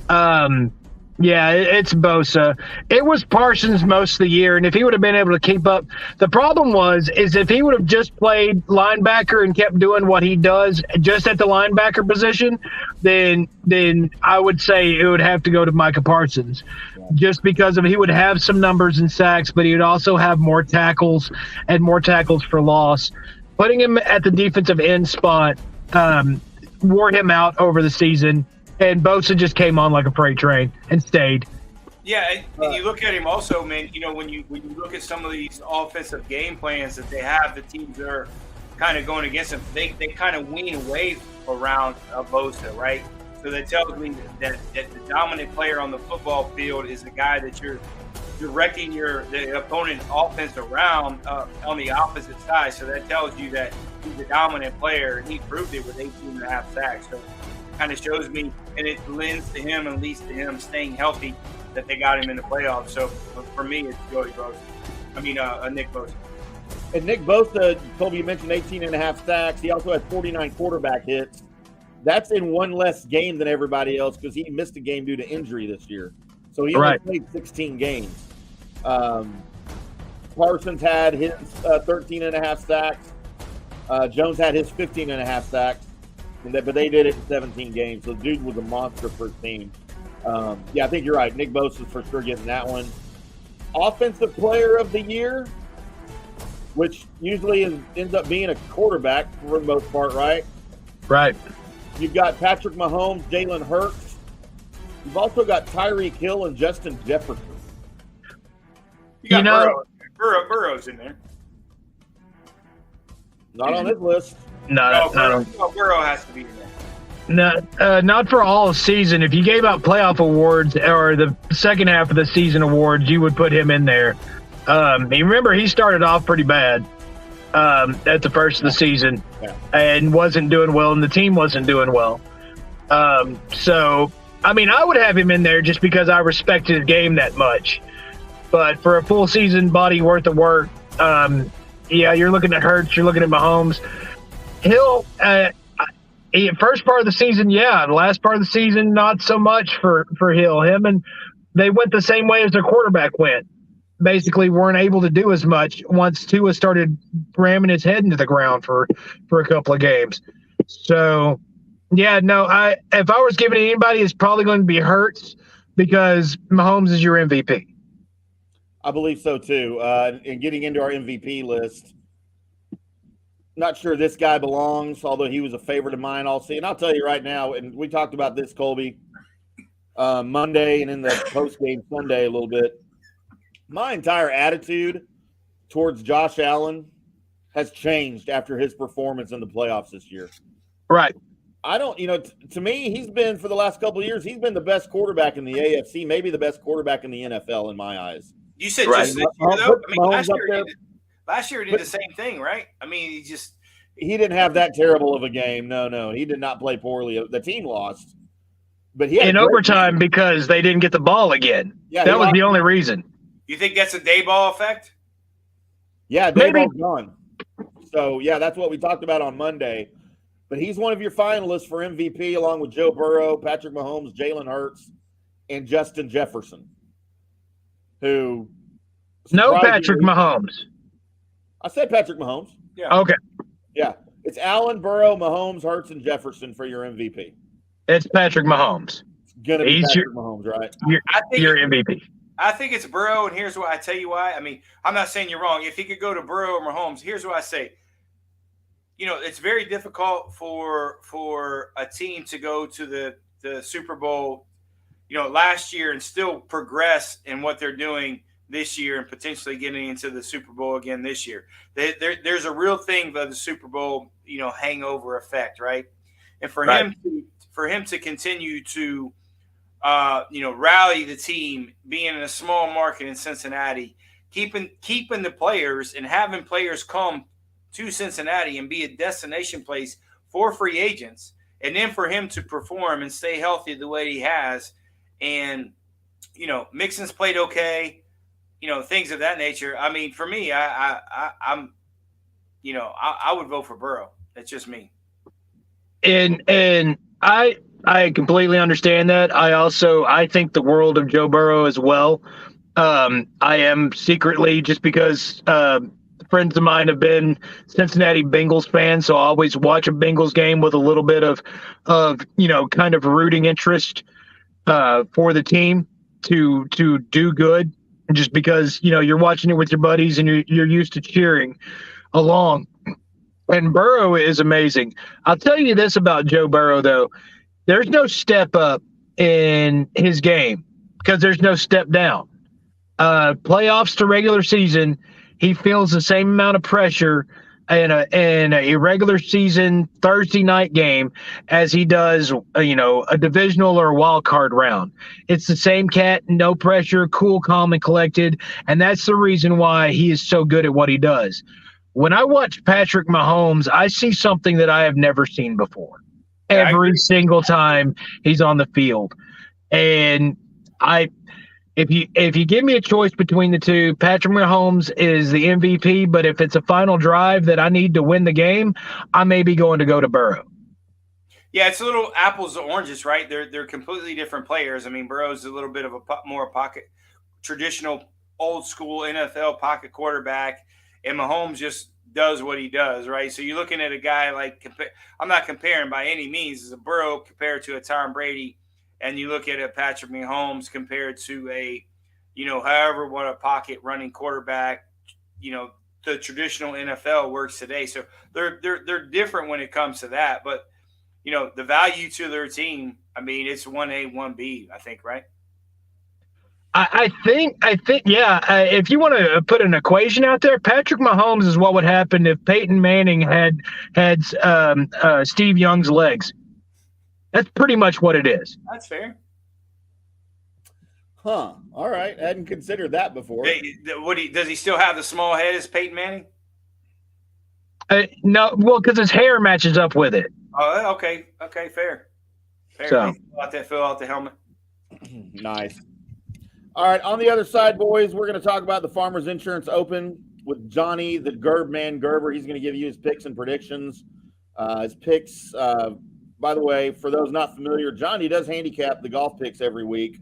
Yeah, it's Bosa. It was Parsons most of the year, and if he would have been able to keep up, the problem is if he would have just played linebacker and kept doing what he does just at the linebacker position, then I would say it would have to go to Micah Parsons, just because he would have some numbers and sacks, but he would also have more tackles and more tackles for loss. Putting him at the defensive end spot wore him out over the season. And Bosa just came on like a freight train and stayed. Yeah, and you look at him also, man. You know, when you look at some of these offensive game plans that they have, the teams that are kind of going against them, they kind of wean away around Bosa, right? So that tells me that the dominant player on the football field is the guy that you're directing the opponent's offense around on the opposite side. So that tells you that he's a dominant player, and he proved it with 18 and a half sacks. So kind of shows me, and it lends to him and leads to him staying healthy, that they got him in the playoffs. So for me, it's Nick Bosa. And Nick Bosa, Colby, you mentioned 18 and a half sacks. He also had 49 quarterback hits. That's in one less game than everybody else because he missed a game due to injury this year. So he only played 16 games. Parsons had his 13 and a half sacks. Jones had his 15 and a half sacks. But they did it in 17 games. So dude was a monster for his team. I think you're right. Nick Bosa's for sure getting that one. Offensive player of the year, which usually ends up being a quarterback for the most part, right? Right. You've got Patrick Mahomes, Jalen Hurts. You've also got Tyreek Hill and Justin Jefferson. You got Burrow's in there. Not on his list. No, Burrow has to be in there. No, not for all season. If you gave out playoff awards or the second half of the season awards, you would put him in there. Remember, he started off pretty bad at the first of the season and wasn't doing well, and the team wasn't doing well. So, I would have him in there just because I respected his game that much. But for a full season body worth of work, you're looking at Hurts, you're looking at Mahomes. Hill, first part of the season, the last part of the season, not so much for Hill. Him and they went the same way as their quarterback went. basically weren't able to do as much once Tua started ramming his head into the ground for a couple of games. So, yeah, no, if I was giving it to anybody, it's probably going to be Hurts because Mahomes is your MVP. I believe so too. And getting into our MVP list, not sure this guy belongs, although he was a favorite of mine all season. I'll tell you right now, and we talked about this, Colby, Monday and in the post-game Sunday a little bit. My entire attitude towards Josh Allen has changed after his performance in the playoffs this year. Right. I don't, to me, he's been, for the last couple of years, he's been the best quarterback in the AFC, maybe the best quarterback in the NFL in my eyes. You said just this year, though? I mean, last year he did the same thing, right? I mean, he didn't have that terrible of a game. No. He did not play poorly. The team lost. But he had in overtime because they didn't get the ball again. Yeah, that was the only reason. You think that's a Dayball effect? Yeah, Dayball's gone. So, yeah, that's what we talked about on Monday. But he's one of your finalists for MVP along with Joe Burrow, Patrick Mahomes, Jalen Hurts, and Justin Jefferson, who – No Patrick Mahomes. I said Patrick Mahomes. Yeah. Okay. Yeah. It's Allen, Burrow, Mahomes, Hurts, and Jefferson for your MVP. It's Patrick Mahomes. It's going to be Patrick Mahomes, right? Your MVP. I think it's Burrow, and here's why. I tell you why. I mean, I'm not saying you're wrong. If he could go to Burrow or Mahomes, here's what I say. It's very difficult for a team to go to the Super Bowl, last year and still progress in what they're doing this year and potentially getting into the Super Bowl again this year. There's a real thing of the Super Bowl, hangover effect, right? And for him to continue to, rally the team, being in a small market in Cincinnati, keeping the players and having players come to Cincinnati and be a destination place for free agents, and then for him to perform and stay healthy the way he has, and Mixon's played okay, things of that nature. I mean, for me, I would vote for Burrow. That's just me. And I completely understand that. I think the world of Joe Burrow as well. I am secretly, just because friends of mine have been Cincinnati Bengals fans, so I always watch a Bengals game with a little bit of kind of rooting interest for the team to do good, just because you're watching it with your buddies and you're used to cheering along. And Burrow is amazing. I'll tell you this about Joe Burrow, though. There's no step up in his game because there's no step down. Playoffs to regular season, he feels the same amount of pressure in a regular season Thursday night game as he does, a divisional or a wild card round. It's the same cat, no pressure, cool, calm, and collected. And that's the reason why he is so good at what he does. When I watch Patrick Mahomes, I see something that I have never seen before. Every single time he's on the field. And if you give me a choice between the two, Patrick Mahomes is the MVP, but if it's a final drive that I need to win the game, I may be going to go to Burrow. Yeah, it's a little apples to oranges, right? They're completely different players. I mean, Burrow's a little bit of a more pocket, traditional, old school NFL pocket quarterback, and Mahomes just does what he does, right? So you're looking at a guy like I'm not comparing by any means as a Burrow compared to a Tom Brady, and you look at a Patrick Mahomes compared to a, however what a pocket running quarterback, the traditional NFL works today. So they're different when it comes to that, but the value to their team, I mean, it's 1A, 1B, I think, right? I think, yeah. If you want to put an equation out there, Patrick Mahomes is what would happen if Peyton Manning had Steve Young's legs. That's pretty much what it is. That's fair. Huh. All right. I hadn't considered that before. Does he still have the small head as Peyton Manning? No, well, because his hair matches up with it. Oh, okay. Okay, fair. So Fill out the helmet. Nice. All right, on the other side, boys, we're going to talk about the Farmers Insurance Open with Johnny, the Gerbman Gerber. He's going to give you his picks and predictions. His picks, by the way, for those not familiar, Johnny does handicap the golf picks every week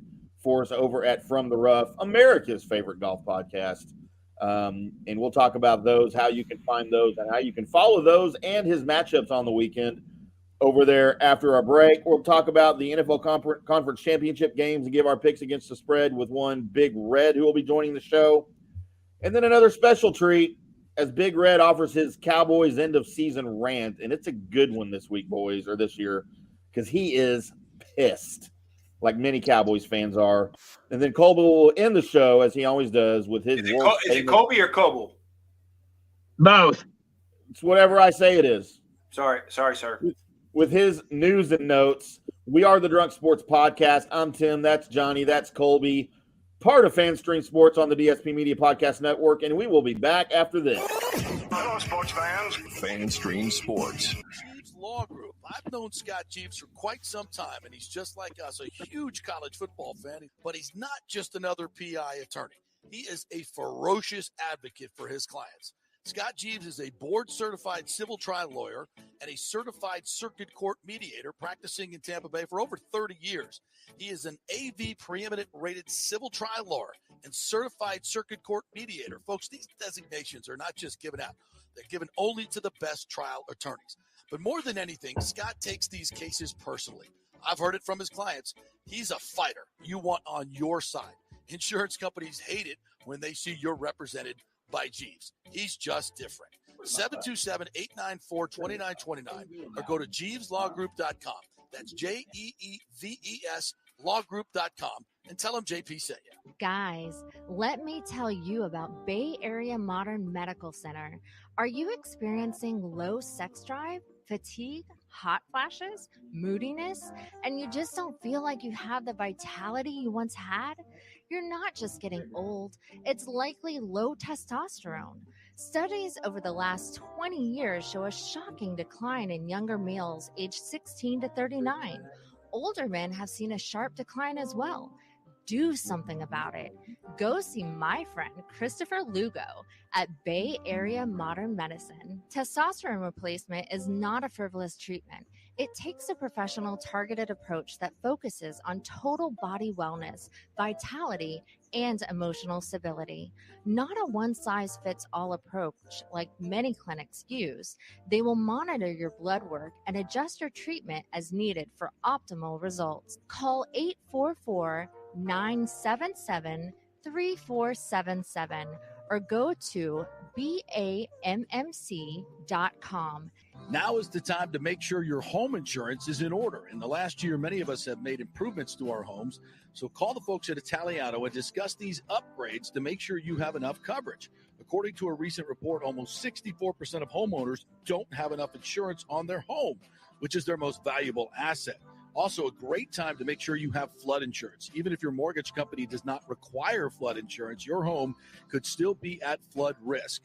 for us over at From the Rough, America's favorite golf podcast. And we'll talk about those, how you can find those, and how you can follow those and his matchups on the weekend over there after our break. We'll talk about the NFL Conference Championship games and give our picks against the spread with one Big Red who will be joining the show. And then another special treat as Big Red offers his Cowboys end-of-season rant. And it's a good one this week, boys, or this year, because he is pissed, like many Cowboys fans are. And then Colby will end the show, as he always does, with his world. Is it Colby or Coble? Both. It's whatever I say it is. Sorry, sir. With his news and notes. We are the Drunk Sports Podcast. I'm Tim. That's Johnny. That's Colby. Part of FanStream Sports on the DSP Media Podcast Network, and we will be back after this. Hello, sports fans. FanStream Sports. Jeeves Law Group. I've known Scott Jeeves for quite some time, and he's just like us, a huge college football fan, but he's not just another PI attorney. He is a ferocious advocate for his clients. Scott Jeeves is a board-certified civil trial lawyer and a certified circuit court mediator practicing in Tampa Bay for over 30 years. He is an AV preeminent rated civil trial lawyer and certified circuit court mediator. Folks, these designations are not just given out. They're given only to the best trial attorneys. But more than anything, Scott takes these cases personally. I've heard it from his clients. He's a fighter you want on your side. Insurance companies hate it when they see you're represented by Jeeves. He's just different. 727-894-2929 or go to JeevesLawGroup.com. That's JEEVES lawgroup.com and tell him JP sent you. Guys, let me tell you about Bay Area Modern Medical Center. Are you experiencing low sex drive, fatigue, hot flashes, moodiness, and you just don't feel like you have the vitality you once had? You're not just getting old, it's likely low testosterone. Studies over the last 20 years show a shocking decline in younger males aged 16 to 39. Older men have seen a sharp decline as well. Do something about it. Go see my friend Christopher Lugo at Bay Area Modern Medicine. Testosterone replacement is not a frivolous treatment. It takes a professional targeted approach that focuses on total body wellness, vitality, and emotional stability. Not a one-size-fits-all approach like many clinics use. They will monitor your blood work and adjust your treatment as needed for optimal results. Call 844-977-3477 or go to BAMMC.com. Now is the time to make sure your home insurance is in order. In the last year, many of us have made improvements to our homes. So call the folks at Italiano and discuss these upgrades to make sure you have enough coverage. According to a recent report, almost 64% of homeowners don't have enough insurance on their home, which is their most valuable asset. Also, a great time to make sure you have flood insurance. Even if your mortgage company does not require flood insurance, your home could still be at flood risk.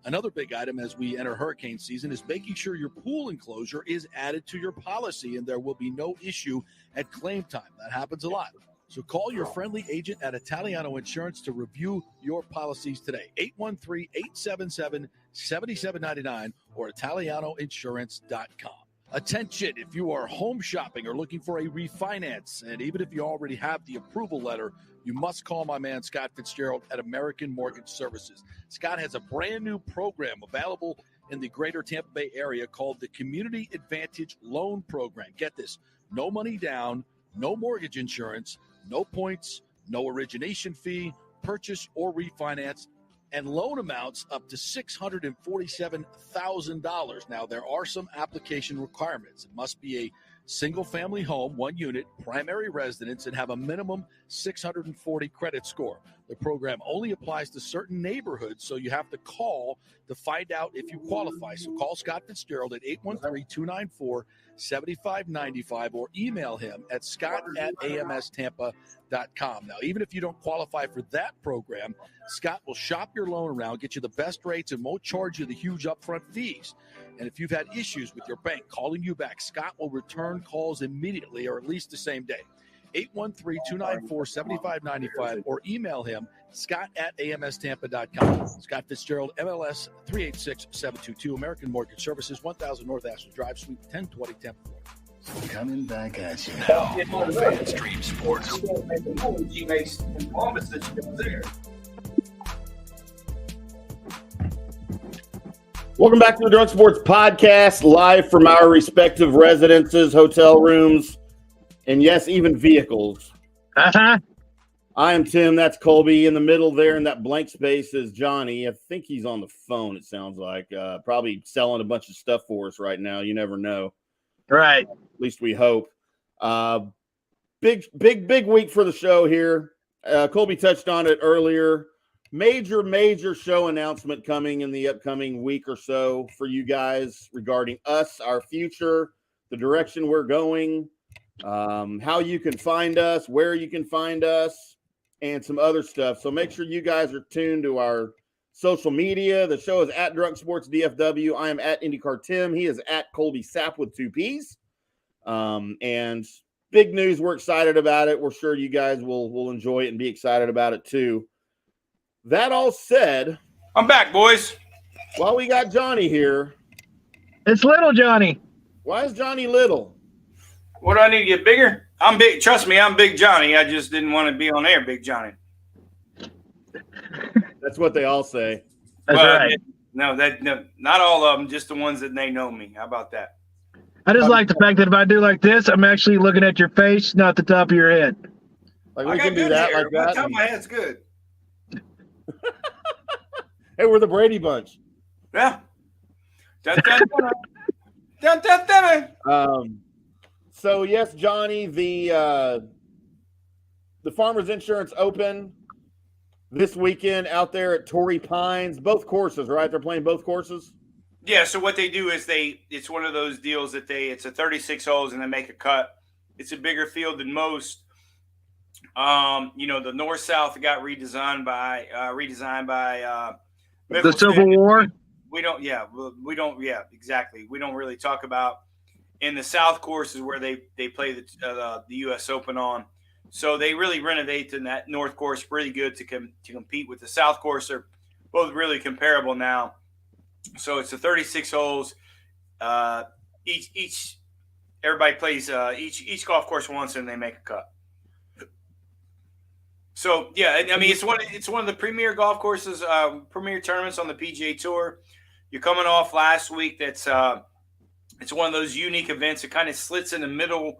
Another big item as we enter hurricane season is making sure your pool enclosure is added to your policy and there will be no issue at claim time. That happens a lot. So call your friendly agent at Italiano Insurance to review your policies today. 813-877-7799 or ItalianoInsurance.com. Attention, if you are home shopping or looking for a refinance, and even if you already have the approval letter, you must call my man Scott Fitzgerald at American Mortgage Services. Scott has a brand new program available in the greater Tampa Bay area called the Community Advantage Loan Program. Get this, no money down, no mortgage insurance, no points, no origination fee, purchase or refinance, and loan amounts up to $647,000. Now, there are some application requirements. It must be a single-family home, one unit, primary residence, and have a minimum 640 credit score. The program only applies to certain neighborhoods, so you have to call to find out if you qualify. So call Scott Fitzgerald at 813-294-7595 or email him at scott@amstampa.com. Now, even if you don't qualify for that program, Scott will shop your loan around, get you the best rates, and won't charge you the huge upfront fees. And if you've had issues with your bank calling you back, Scott will return calls immediately or at least the same day. 813-294-7595 or email him, scott@amstampa.com. Scott Fitzgerald, MLS 386722, American Mortgage Services, 1000 North Ashland Drive, Suite 1020, Tampa, Florida. Coming back at you. Now, on Fanstream Sports. He makes Columbus that she goes there. Welcome back to the Drunk Sports Podcast, live from our respective residences, hotel rooms, and yes, even vehicles. Uh-huh. I am Tim. That's Colby. In the middle there in that blank space is Johnny. I think he's on the phone, it sounds like. Probably selling a bunch of stuff for us right now. You never know. Right. At least we hope. Big week for the show here. Colby touched on it earlier. Major show announcement coming in the upcoming week or so for you guys regarding us, our future, the direction we're going, how you can find us, where you can find us, and some other stuff. So make sure you guys are tuned to our social media. The show is at Drunk Sports DFW. I am at IndyCar Tim. He is at Colby Sapp with 2 P's. And big news. We're excited about it. We're sure you guys will enjoy it and be excited about it too. That all said, I'm back, boys. While we got Johnny here. It's little Johnny. Why is Johnny little? What do I need to get bigger? I'm big. Trust me, I'm Big Johnny. I just didn't want to be on air, Big Johnny. That's what they all say. That's right. No, not all of them, just the ones that they know me. How about that? I just like the fact that if I do like this, I'm actually looking at your face, not the top of your head. Like we can do that hair. like that. Top of my head's good. Hey, we're the Brady Bunch. Yeah. Dun, dun, dun. Dun, dun, dun. So yes, Johnny, the Farmers Insurance Open this weekend out there at Torrey Pines, both courses, right? They're playing both courses. Yeah. So what they do is it's one of those deals that it's a 36 holes and they make a cut. It's a bigger field than most. The north-south got redesigned by the Civil War. We don't, exactly. We don't really talk about in the South courses where they play the U.S. Open on. So they really renovate in that North course pretty good to compete with the South course. They're both really comparable now. So it's the 36 holes. Everybody plays each golf course once and they make a cut. So yeah, I mean it's one of the premier golf courses, premier tournaments on the PGA Tour. You're coming off last week. It's one of those unique events. It kind of slits in the middle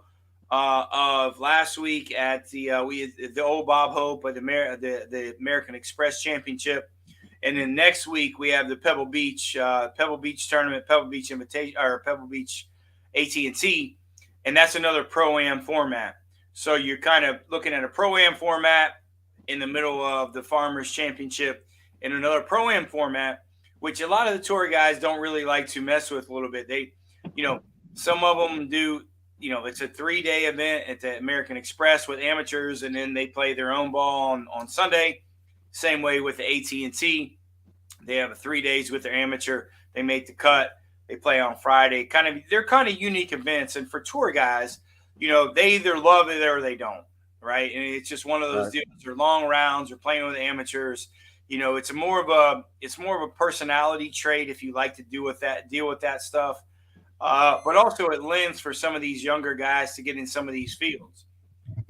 of last week at the old Bob Hope at the American Express Championship, and then next week we have the Pebble Beach tournament, Pebble Beach Invitation or Pebble Beach AT&T, and that's another Pro-Am format. So you're kind of looking at a Pro-Am format in the middle of the Farmers Championship in another Pro-Am format, which a lot of the tour guys don't really like to mess with a little bit. They, some of them do, it's a 3-day event at the American Express with amateurs, and then they play their own ball on Sunday. Same way with the AT&T. They have 3 days with their amateur. They make the cut. They play on Friday. They're kind of unique events. And for tour guys, they either love it or they don't. Right. And it's just one of those deals. They're long rounds. They're playing with amateurs. It's more of a personality trait if you like to deal with that stuff. But also it lends for some of these younger guys to get in some of these fields.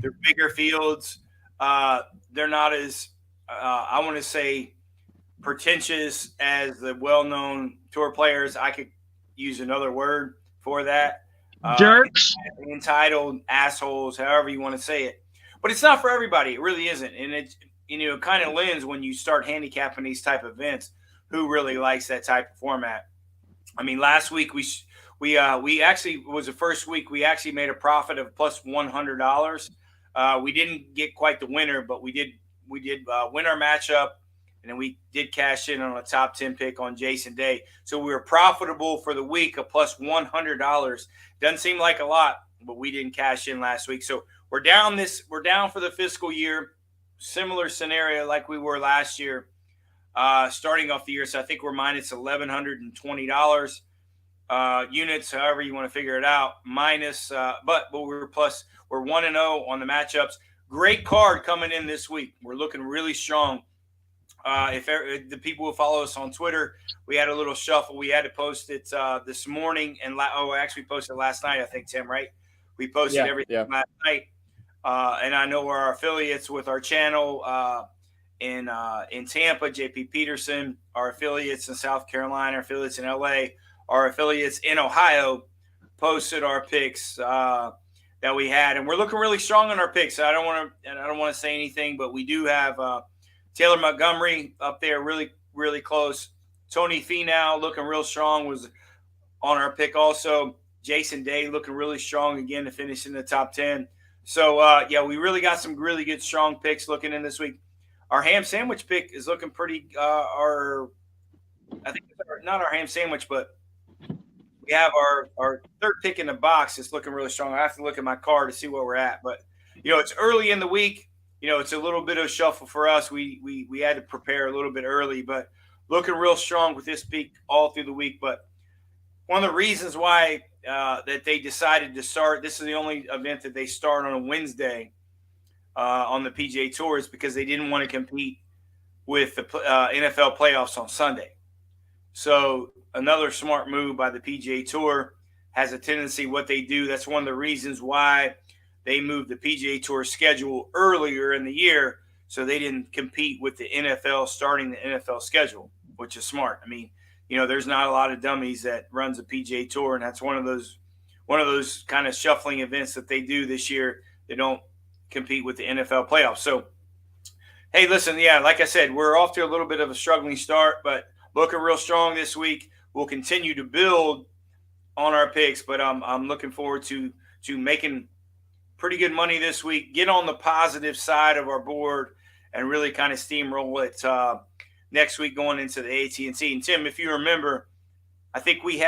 They're bigger fields. They're not as, I want to say, pretentious as the well-known tour players. I could use another word for that. Jerks. Entitled assholes, however you want to say it. But it's not for everybody. It really isn't. And it kind of lends when you start handicapping these type of events, who really likes that type of format. I mean, last week we actually was the first week we actually made a profit of plus $100. We didn't get quite the winner, but we did win our matchup, and then we did cash in on a top 10 pick on Jason Day. So we were profitable for the week of plus $100. Doesn't seem like a lot, but we didn't cash in last week. So we're down for the fiscal year. Similar scenario like we were last year, starting off the year. So I think we're minus $1,120 units, however you want to figure it out. Minus, but we're 1-0 on the matchups. Great card coming in this week. We're looking really strong. If the people who follow us on Twitter, we had a little shuffle. We had to post it this morning, and actually posted last night, I think, Tim, right? We posted everything last night. And I know our affiliates with our channel in Tampa, JP Peterson, our affiliates in South Carolina, our affiliates in LA, our affiliates in Ohio posted our picks that we had, and we're looking really strong on our picks. I don't want to say anything, but we do have Taylor Montgomery up there, really, really close. Tony Finau looking real strong, was on our pick also. Jason Day looking really strong again to finish in the top 10. So, we really got some really good, strong picks looking in this week. Our ham sandwich pick is looking pretty not our ham sandwich, but we have our third pick in the box. It's looking really strong. I have to look at my card to see where we're at. But, it's early in the week. It's a little bit of a shuffle for us. We had to prepare a little bit early, but looking real strong with this pick all through the week. But one of the reasons why that they decided to start, this is the only event that they start on a Wednesday on the PGA Tour, is because they didn't want to compete with the NFL playoffs on Sunday. So another smart move by the PGA Tour. Has a tendency, what they do, that's one of the reasons why they moved the PGA Tour schedule earlier in the year, so they didn't compete with the NFL starting the NFL schedule, which is smart. I mean, there's not a lot of dummies that runs a PGA Tour, and that's one of those kind of shuffling events that they do this year. They don't compete with the NFL playoffs. So, hey, listen, like I said, we're off to a little bit of a struggling start, but looking real strong this week. We'll continue to build on our picks, but I'm looking forward to making pretty good money this week, get on the positive side of our board, and really kind of steamroll it next week going into the AT&T. And Tim, if you remember, I think we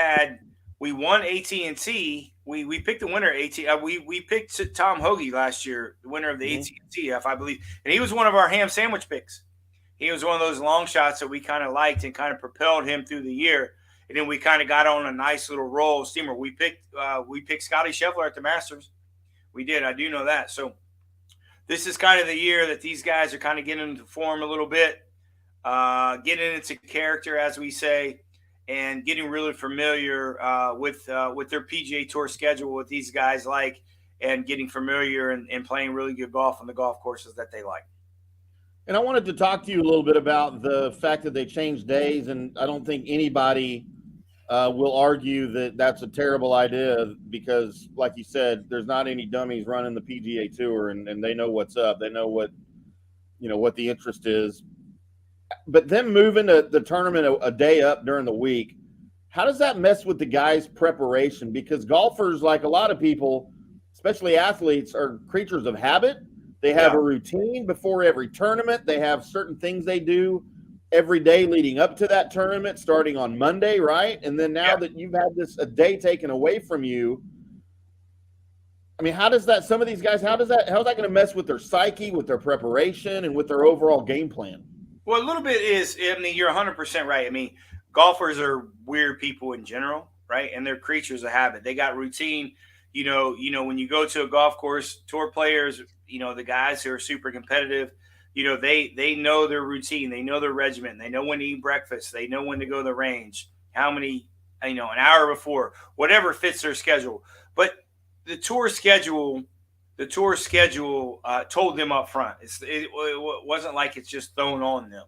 won AT&T. We picked the winner at AT. We picked Tom Hoagie last year, the winner of the AT&T, if I believe, and he was one of our ham sandwich picks. He was one of those long shots that we kind of liked and kind of propelled him through the year. And then we kind of got on a nice little roll steamer. We picked Scotty Scheffler at the Masters. We did. I do know that. So this is kind of the year that these guys are kind of getting into form a little bit, getting into character, as we say, and getting really familiar with their PGA Tour schedule, what these guys like, and getting familiar and playing really good golf on the golf courses that they like. And I wanted to talk to you a little bit about the fact that they changed days, and I don't think anybody will argue that that's a terrible idea because, like you said, there's not any dummies running the PGA Tour, and they know what's up. They know what the interest is. But them moving the tournament a day up during the week, how does that mess with the guys' preparation? Because golfers, like a lot of people, especially athletes, are creatures of habit. They have a routine before every tournament. They have certain things they do every day leading up to that tournament, starting on Monday, right? And then now that you've had a day taken away from you, I mean, how does that, some of these guys, how's that going to mess with their psyche, with their preparation, and with their overall game plan? Well, a little bit is, I mean, you're 100% right. I mean, golfers are weird people in general, right? And they're creatures of habit. They got routine. You know, when you go to a golf course, tour players, the guys who are super competitive, they know their routine. They know their regimen. They know when to eat breakfast. They know when to go to the range, how many, an hour before, whatever fits their schedule. But the tour schedule told them up front. It wasn't like it's just thrown on them,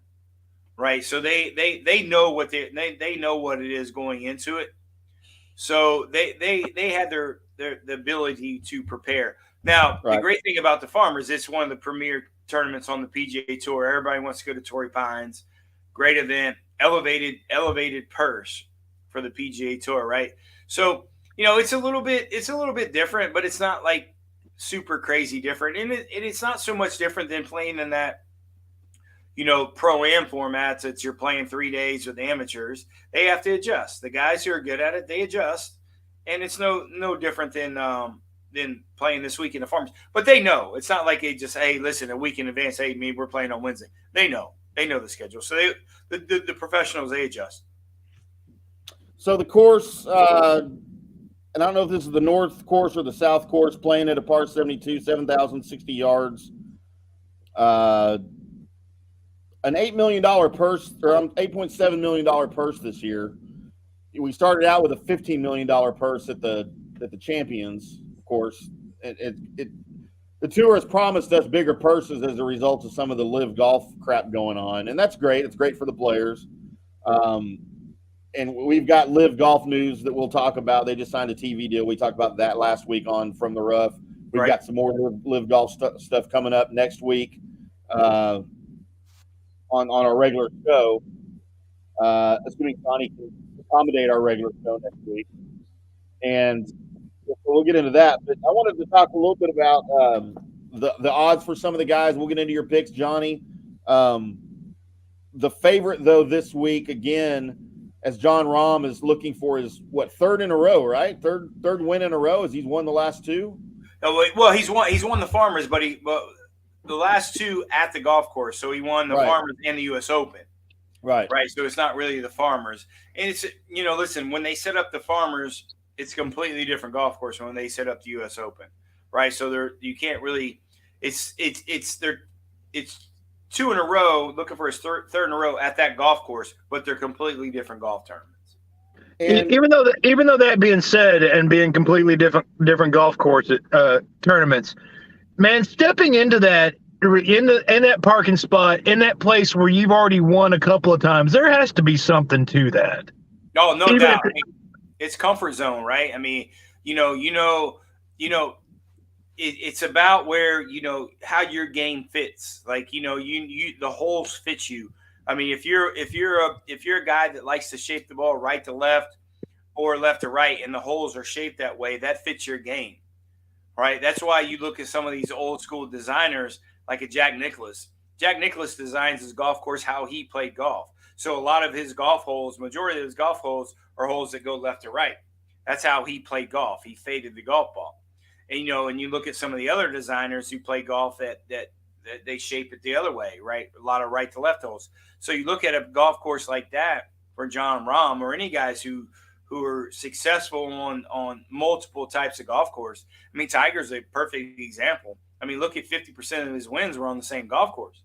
right? So they know what they know what it is going into it. So they had the ability to prepare. Now, The great thing about the Farmers, it's one of the premier tournaments on the PGA Tour. Everybody wants to go to Torrey Pines. Great event, elevated purse for the PGA Tour, right? So, it's a little bit different, but it's not like super crazy different. And it's not so much different than playing in that, pro-am formats that you're playing 3 days with amateurs. They have to adjust. The guys who are good at it, they adjust. And it's no different than playing this week in the Farmers. But they know. It's not like they just, hey, listen, a week in advance, hey, we're playing on Wednesday. They know. They know the schedule. So the professionals, they adjust. So the course, and I don't know if this is the north course or the south course, playing at a par 72, 7,060 yards. An $8 million purse, or $8.7 million purse this year. We started out with a $15 million purse at the Champions. Of course, the tour has promised us bigger purses as a result of some of the live golf crap going on, and that's great. It's great for the players. And we've got live golf news that we'll talk about. They just signed a TV deal. We talked about that last week on From the Rough. We've got some more live golf stuff coming up next week on our regular show, assuming Connie can accommodate our regular show next week. And we'll get into that. But I wanted to talk a little bit about the odds for some of the guys. We'll get into your picks, Johnny. The favorite, though, this week, again, as John Rahm is looking for his, third in a row, right? Third win in a row as he's won the last two? Well, he's won the Farmers, but the last two at the golf course. So he won the Farmers and the U.S. Open. Right. So it's not really the Farmers. And it's, listen, when they set up the Farmers, it's a completely different golf course when they set up the U.S. Open. Right. So you can't really, it's two in a row, looking for his third in a row at that golf course, but they're completely different golf tournaments. And even though that being said, and being completely different golf course tournaments, man, stepping into that in that parking spot in that place where you've already won a couple of times, there has to be something to that. Oh, no doubt. It's comfort zone, right? I mean, it's about where, how your game fits. Like, the holes fit you. I mean, if you're a guy that likes to shape the ball right to left or left to right, and the holes are shaped that way, that fits your game, right? That's why you look at some of these old school designers like a Jack Nicklaus. Jack Nicklaus designs his golf course how he played golf. So a lot of his golf holes, majority of his golf holes are holes that go left to right. That's how he played golf. He faded the golf ball. And, and you look at some of the other designers who play golf that they shape it the other way, right? A lot of right to left holes. So you look at a golf course like that for John Rahm or any guys who are successful on multiple types of golf course. I mean, Tiger's a perfect example. I mean, look at 50% of his wins were on the same golf course.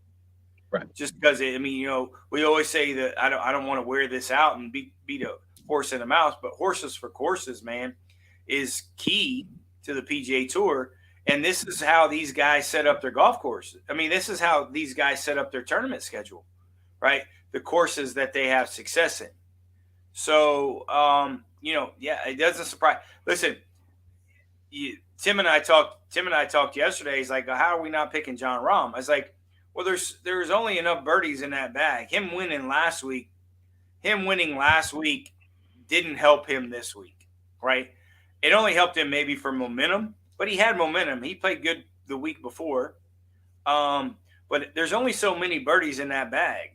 Right. Just because, we always say that I don't want to wear this out and beat a horse in the mouth, but horses for courses, man, is key to the PGA Tour. And this is how these guys set up their golf courses. I mean, this is how these guys set up their tournament schedule, right? The courses that they have success in. So, it doesn't surprise. Listen, Tim and I talked yesterday. He's like, how are we not picking John Rahm? I was like, well, there's only enough birdies in that bag. Him winning last week didn't help him this week, right? It only helped him maybe for momentum, but he had momentum. He played good the week before. But there's only so many birdies in that bag.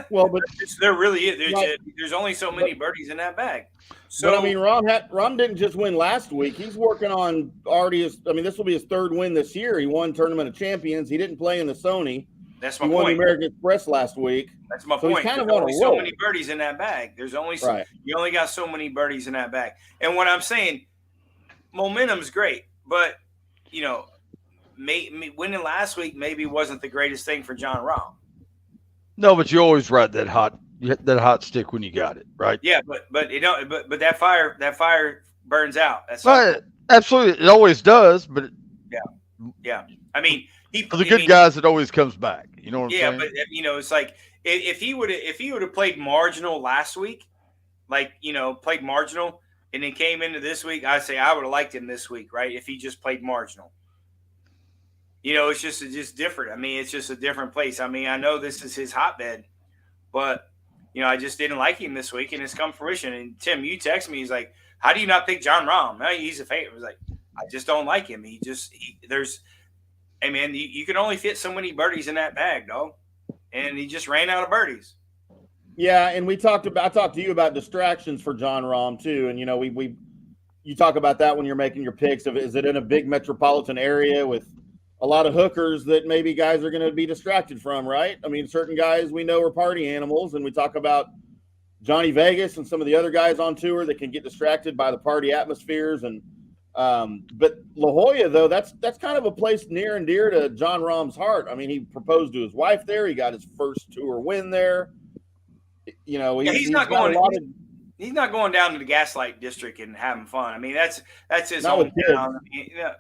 Well, but there really is. There's only so many birdies in that bag. So, but I mean, Rahm didn't just win last week. He's working on this will be his third win this year. He won Tournament of Champions. He didn't play in the Sony. That's my point. He won the American Express last week. That's my point. He's kind There's of on only a roll. so many birdies in that bag. There's only you only got so many birdies in that bag. And what I'm saying, momentum's great, but winning last week maybe wasn't the greatest thing for John Rahm. No, but you always ride that hot stick when you got it, right? Yeah, but that fire burns out. That's absolutely, it always does. But yeah. I mean, for the good guys, it always comes back. You know what I'm saying? Yeah, but it's like if he would have played marginal last week, played marginal, and then came into this week, I'd say I would have liked him this week, right? If he just played marginal. It's just different. I mean, it's just a different place. I mean, I know this is his hotbed, but, I just didn't like him this week, and it's come fruition. And, Tim, you text me. He's like, how do you not pick John Rahm? No, he's a favorite. I was like, I just don't like him. Hey, man, you can only fit so many birdies in that bag, dog. And he just ran out of birdies. Yeah, and I talked to you about distractions for John Rahm, too. And, you talk about that when you're making your picks. Is it in a big metropolitan area with a lot of hookers that maybe guys are going to be distracted from, right? I mean, certain guys we know are party animals, and we talk about Johnny Vegas and some of the other guys on tour that can get distracted by the party atmospheres. And but La Jolla, though, that's kind of a place near and dear to John Rahm's heart. I mean, he proposed to his wife there. He got his first tour win there. He's not going. He's not going down to the Gaslight District and having fun. I mean, that's his Not with hometown.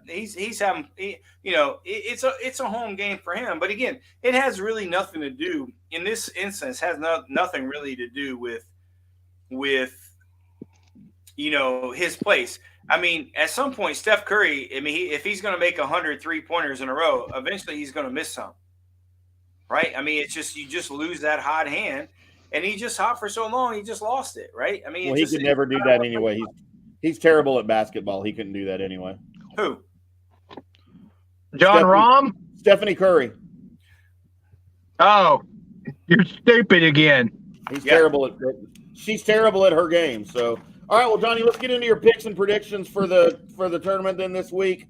He's having, it's a home game for him. But again, it has really nothing to do in this instance. Has nothing really to do with his place. I mean, at some point, Steph Curry. I mean, if he's going to make 100 3-pointers in a row, eventually he's going to miss some. Right? I mean, it's just you just lose that hot hand. And he just hot for so long, he just lost it, right? I mean, well, he could never do that anyway. He's terrible at basketball. He couldn't do that anyway. Who? John Rahm? Stephanie Curry. Oh, you're stupid again. She's terrible at her game. So, all right, well, Johnny, let's get into your picks and predictions for the tournament then this week.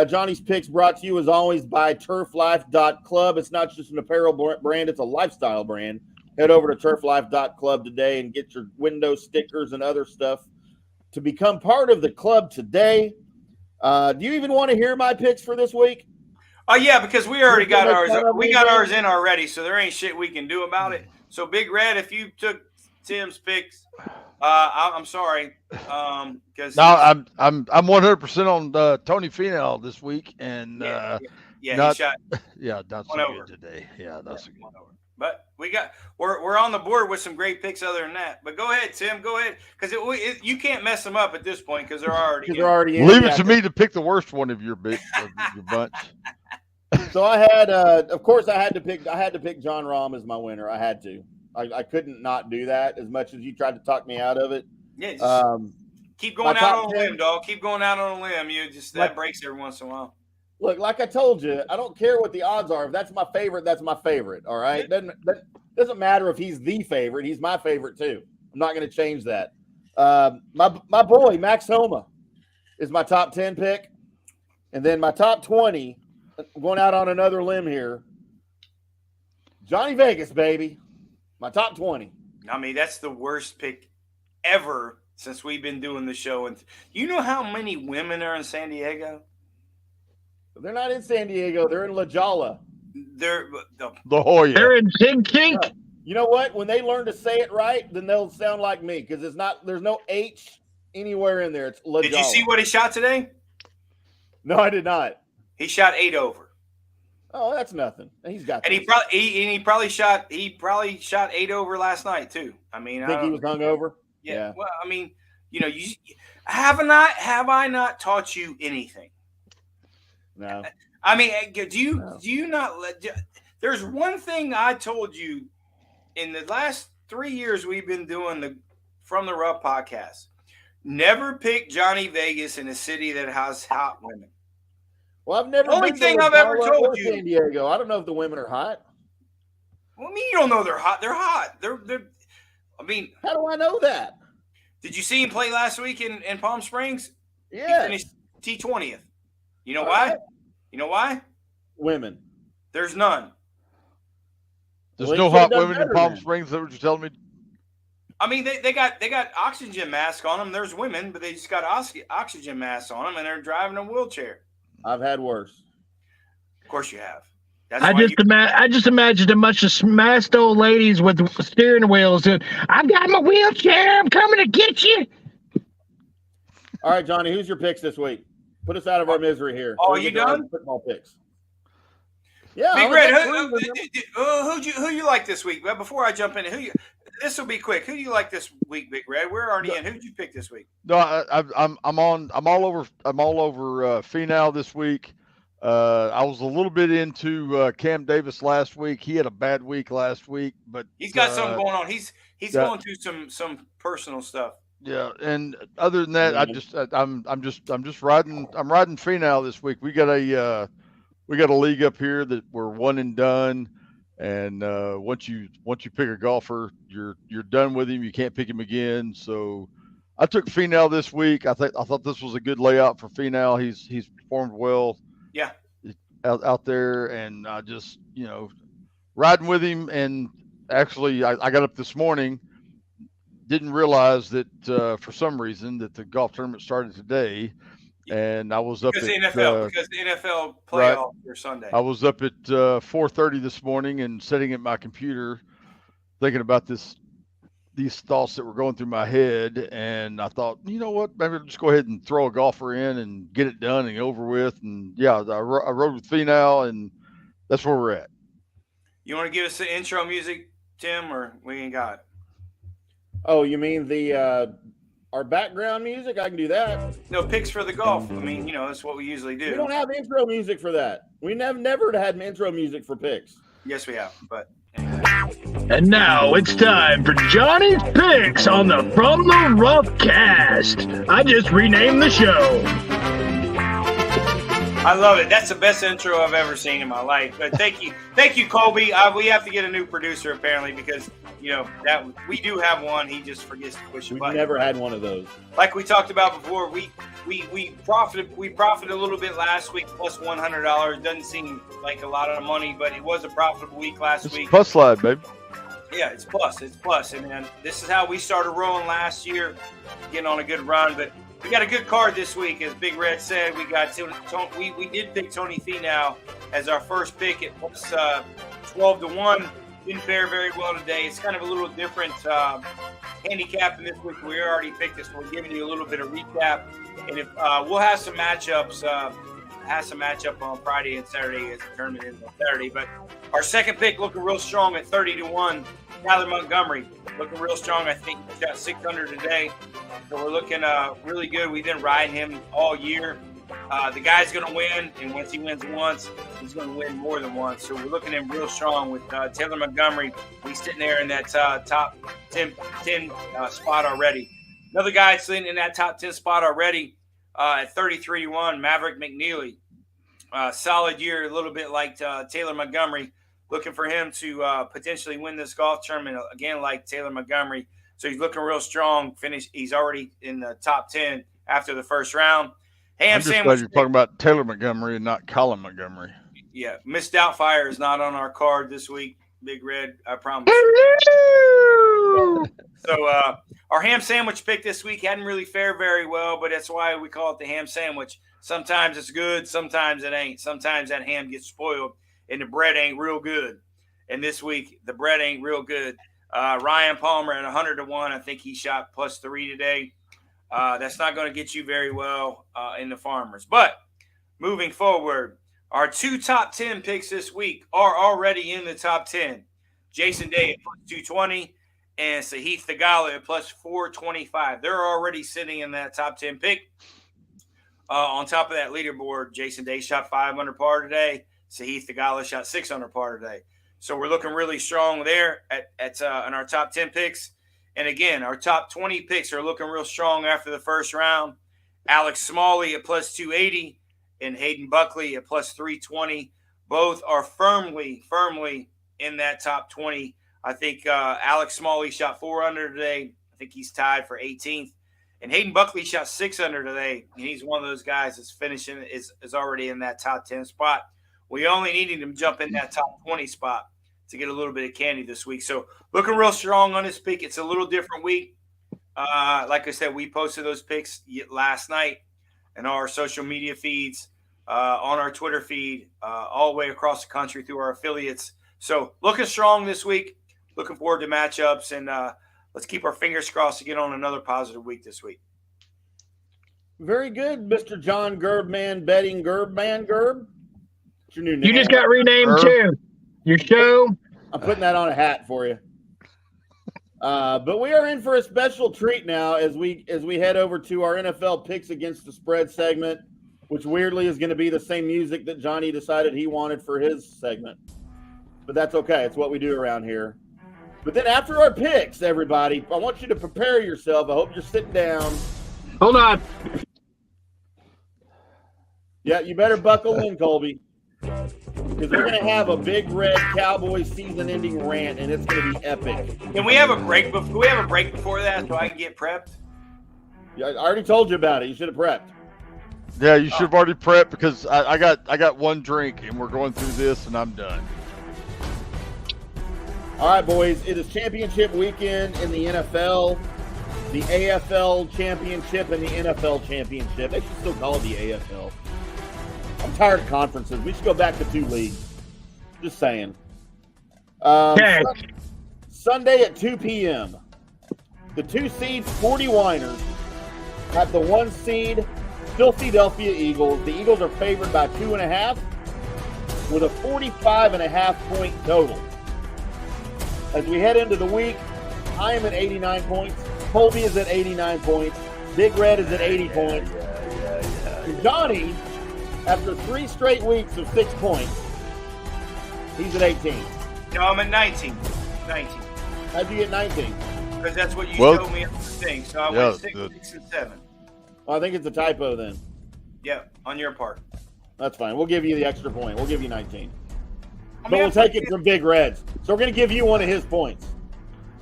Johnny's picks brought to you as always by TurfLife.club. It's not just an apparel brand; it's a lifestyle brand. Head over to TurfLife.club today and get your window stickers and other stuff to become part of the club today. Do you even want to hear my picks for this week? Oh, yeah, because we already got ours. We got ours in already, so there ain't shit we can do about it. So, Big Red, if you took Tim's picks, I'm sorry. Because I'm 100% on Tony Finau this week, and he shot. Yeah, not so good today. Yeah, that's good. But we're on the board with some great picks other than that. But go ahead, Tim. Go ahead, because you can't mess them up at this point because they're already in. Leave it to me to pick the worst one of your bunch. So I had, of course, I had to pick John Rahm as my winner. I had to. I couldn't not do that as much as you tried to talk me out of it. Yeah, keep going out on a limb, dog. Keep going out on a limb. That breaks every once in a while. Look, like I told you, I don't care what the odds are. If that's my favorite, that's my favorite. All right. Doesn't matter if he's the favorite. He's my favorite too. I'm not going to change that. My boy Max Homa is my top 10 pick, and then my top 20. I'm going out on another limb here. Johnny Vegas, baby, my top 20. I mean, that's the worst pick ever since we've been doing the show. And you know how many women are in San Diego? They're not in San Diego. They're in La Jolla. They're La Jolla. They're in Big Kink. You know what? When they learn to say it right, then they'll sound like me because there's no H anywhere in there. It's La Jolla. Did you see what he shot today? No, I did not. He shot 8 over. Oh, that's nothing. He's got. And he probably shot 8 over last night too. I mean, I think he was hungover. Yeah. Well, I mean, have I not taught you anything? No. I mean, do you not let? There's one thing I told you in the last 3 years we've been doing the From the Rough podcast. Never pick Johnny Vegas in a city that has hot women. Well, I've never. Only thing I've ever told you. San Diego. I don't know if the women are hot. Well, I mean, you don't know they're hot. They're hot. They're. I mean, how do I know that? Did you see him play last week in Palm Springs? Yeah. He finished T20th. You know why? Right. You know why? Women. There's none. There's no hot women in Palm Springs. Is that what you're telling me? I mean, they got oxygen masks on them. There's women, but they just got oxygen masks on them, and they're driving a wheelchair. I've had worse. Of course you have. I just imagined a bunch of smashed old ladies with steering wheels and I've got my wheelchair. I'm coming to get you. All right, Johnny, who's your picks this week? Put us out of our misery here. Oh, you done? Football picks. Yeah. Big Red, who you like this week? Well, before I jump in, this will be quick. Who do you like this week, Big Red? We're already in. Who did you pick this week? No, I'm all over Finau this week. I was a little bit into Cam Davis last week. He had a bad week last week, but he's got something going on. He's going through some personal stuff. Yeah, and other than that, I'm just riding Finau this week. We got a league up here that we're one and done, and once you pick a golfer, you're done with him. You can't pick him again. So I took Finau this week. I thought this was a good layout for Finau. He's performed well. Yeah, out there, and I just riding with him. And actually, I got up this morning. Didn't realize that for some reason that the golf tournament started today, and I was up because the NFL playoff for Sunday. I was up at 4:30 this morning and sitting at my computer thinking about this these thoughts that were going through my head, and I thought, you know what, maybe I'll just go ahead and throw a golfer in and get it done and over with. And yeah, I rode with Finau, and that's where we're at. You want to give us the intro music, Tim, or we ain't got it? Oh, you mean the our background music? I can do that. No, picks for the golf. I mean, that's what we usually do. We don't have intro music for that. We never had intro music for picks. Yes, we have, but. And now it's time for Johnny's Picks on the From the Rough Cast. I just renamed the show. I love it. That's the best intro I've ever seen in my life. But thank you, Colby. We have to get a new producer apparently because that we do have one. He just forgets to push a button. We've never had one of those. Like we talked about before, we profited a little bit last week, plus $100. Doesn't seem like a lot of money, but it was a profitable week last week. Plus slide, baby. Yeah, it's plus. And then this is how we started rolling last year, getting on a good run. But we got a good card this week, as Big Red said. We got we did pick Tony Finau as our first pick at plus 12-1. Didn't fare very well today. It's kind of a little different handicap in this week. We already picked this. We're giving you a little bit of recap, and if we'll have some matchups. On Friday and Saturday as the tournament ends on Saturday. But our second pick looking real strong at 30-1. Tyler Montgomery looking real strong. I think he's got 600 today. So we're looking really good. We've been riding him all year. The guy's going to win, and once he wins once, he's going to win more than once. So we're looking at him real strong with Taylor Montgomery. He's sitting there in that top 10 spot already. Another guy sitting in that top 10 spot already at 33-1, Maverick McNeely. Solid year, a little bit like Taylor Montgomery. Looking for him to potentially win this golf tournament again, like Taylor Montgomery. So he's looking real strong. He's already in the top 10 after the first round. I'm just glad you're talking about Taylor Montgomery and not Colin Montgomery. Yeah, Miss Doubtfire is not on our card this week. Big Red, I promise. So our ham sandwich pick this week hadn't really fared very well, but that's why we call it the ham sandwich. Sometimes it's good, sometimes it ain't. Sometimes that ham gets spoiled and the bread ain't real good. And this week, the bread ain't real good. Ryan Palmer at 100-1. I think he shot +3 today. That's not going to get you very well in the Farmers. But moving forward, our two top 10 picks this week are already in the top 10. Jason Day at +220 and Sahith Theegala at +425. They're already sitting in that top 10 pick. On top of that leaderboard, Jason Day shot 5 under par today. Sahith Theegala shot 6 under par today. So we're looking really strong there in our top 10 picks. And again, our top 20 picks are looking real strong after the first round. Alex Smalley at +280 and Hayden Buckley at +320. Both are firmly in that top 20. I think Alex Smalley shot 4 under today. I think he's tied for 18th. And Hayden Buckley shot 6 under today. And he's one of those guys that's finishing is already in that top 10 spot. We only needed him to jump in that top 20 spot to get a little bit of candy this week. So looking real strong on this pick. It's a little different week. Like I said, we posted those picks last night in our social media feeds, on our Twitter feed, all the way across the country through our affiliates. So looking strong this week. Looking forward to matchups, and let's keep our fingers crossed to get on another positive week this week. Very good, Mr. John Gerbman, betting Gerbman Gerb. What's your new name? You just got renamed too. Your show. I'm putting that on a hat for you. But we are in for a special treat now as we head over to our NFL picks against the spread segment, which weirdly is going to be the same music that Johnny decided he wanted for his segment. But that's okay. It's what we do around here. But then after our picks, everybody, I want you to prepare yourself. I hope you're sitting down. Hold on. Yeah, you better buckle in, Colby. Because we're going to have a Big Red Cowboys season-ending rant, and it's going to be epic. Can we have a break? Can we have a break before that so I can get prepped? Yeah, I already told you about it. You should have prepped. Yeah, you should have already prepped because I got one drink, and we're going through this, and I'm done. All right, boys. It is championship weekend in the NFL. The AFL championship and the NFL championship. They should still call it the AFL. I'm tired of conferences. We should go back to 2 leagues. Just saying. Okay. Sunday at 2 p.m. The 2 seed, 40 Winers, have the 1 seed, Philadelphia Eagles. The Eagles are favored by 2.5 with a 45.5 point total. As we head into the week, I am at 89 points. Colby is at 89 points. Big Red is at 80 points. And Johnny, after 3 straight weeks of 6 points, he's at 18. No, I'm at 19. 19. How'd you get 19? Because that's what you showed me on the thing. So I went 6, 6, and 7. Well, I think it's a typo then. Yeah, on your part. That's fine. We'll give you the extra point. We'll give you 19. But we'll take it from Big Reds. So we're going to give you one of his points.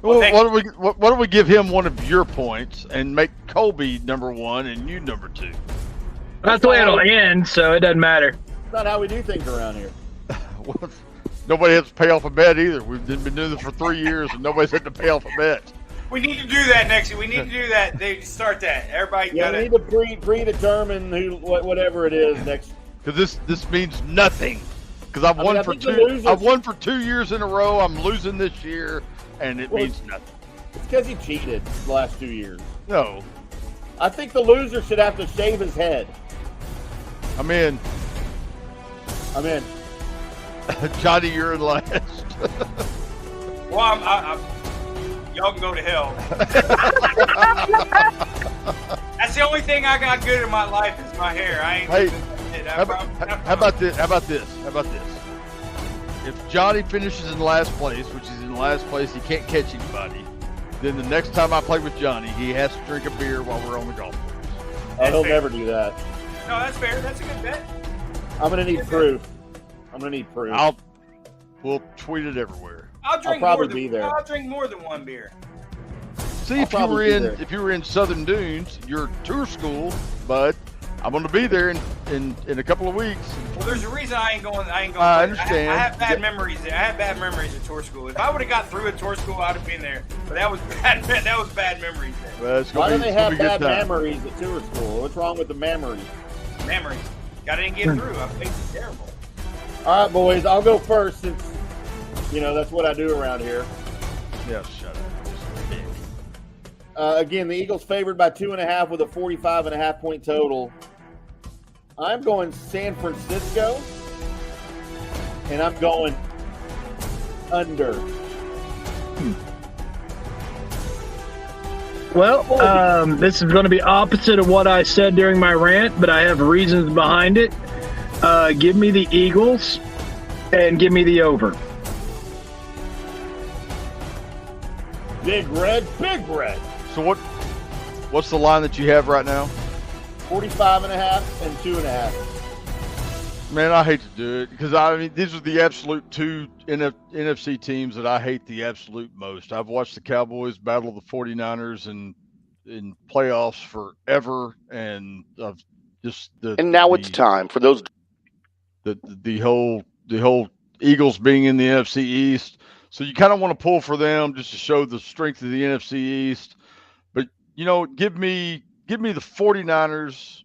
Well, why don't we give him one of your points and make Colby number 1 and you number 2? That's the way it'll end, so it doesn't matter. That's not how we do things around here. Nobody has to pay off a bet either. We've been doing this for 3 years and nobody's had to pay off a bet. We need to do that next year. We need to do that. They start that. Everybody got we need to predetermine whatever it is next. Because this means nothing. Because I've won for 2 years in a row. I'm losing this year, and it means nothing. It's because he cheated the last 2 years. No. I think the loser should have to shave his head. I'm in. Johnny, you're in last. Well, y'all can go to hell. That's the only thing I got good in my life is my hair. I ain't. How about this? If Johnny finishes in last place, which is in last place, he can't catch anybody. Then the next time I play with Johnny, he has to drink a beer while we're on the golf course. He'll never do that. No, that's fair. That's a good bet. I'm gonna need proof. We'll tweet it everywhere. I'll probably be there. I'll drink more than 1 beer. See, if you were in Southern Dunes, your tour school, bud, I'm going to be there in a couple of weeks. Well, there's a reason I ain't going. I understand. I have bad memories there. I have bad memories at tour school. If I would have got through at tour school, I'd have been there. But that was bad. That was bad memories there. Well, why do they have bad memories at tour school? What's wrong with the memories? Memories. I didn't get through. I think it's terrible. All right, boys. I'll go first since that's what I do around here. Yeah, shut up. Again, the Eagles favored by 2.5 with a 45.5 point total. I'm going San Francisco, and I'm going under. Well, this is going to be opposite of what I said during my rant, but I have reasons behind it. Give me the Eagles, and give me the over. Big Red. So what's the line that you have right now? 45.5 and 2.5. Man, I hate to do it because these are the absolute 2 NFC teams that I hate the absolute most. I've watched the Cowboys battle the 49ers in playoffs forever, and I've just it's time for those the whole Eagles being in the NFC East. So you kind of want to pull for them just to show the strength of the NFC East. But give me the 49ers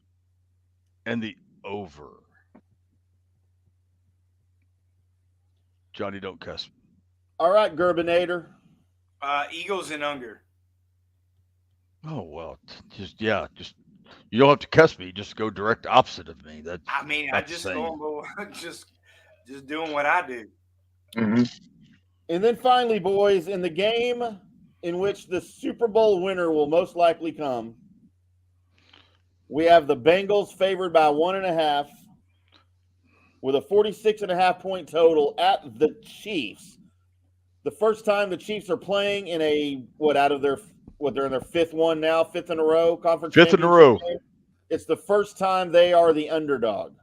and the over. Johnny, don't cuss. All right, Gerbinator. Eagles and under. Oh, well, just you don't have to cuss me. Just go direct opposite of me. I just go just doing what I do. Mm-hmm. And then finally, boys, in the game in which the Super Bowl winner will most likely come, we have the Bengals favored by 1.5 with a 46.5 point total at the Chiefs. The first time the Chiefs are playing in they're in their 5th one now, 5th in a row conference. 5th in a row. Game. It's the first time they are the underdog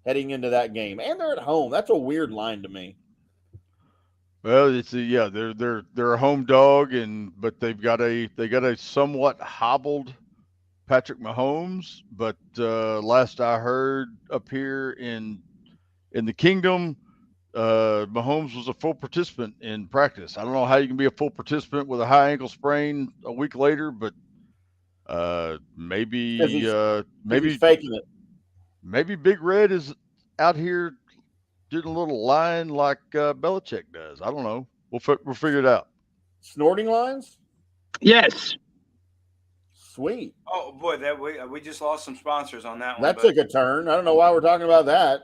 heading into that game, and they're at home. That's a weird line to me. Well, they're a home dog, but they've got a somewhat hobbled Patrick Mahomes. But last I heard up here in the Kingdom, Mahomes was a full participant in practice. I don't know how you can be a full participant with a high ankle sprain a week later, but maybe he's faking it. Maybe Big Red is out here doing a little line like Belichick does. I don't know. We'll figure it out. Snorting lines? Yes. Sweet. Oh boy, that we just lost some sponsors on that one. That took a turn. I don't know why we're talking about that.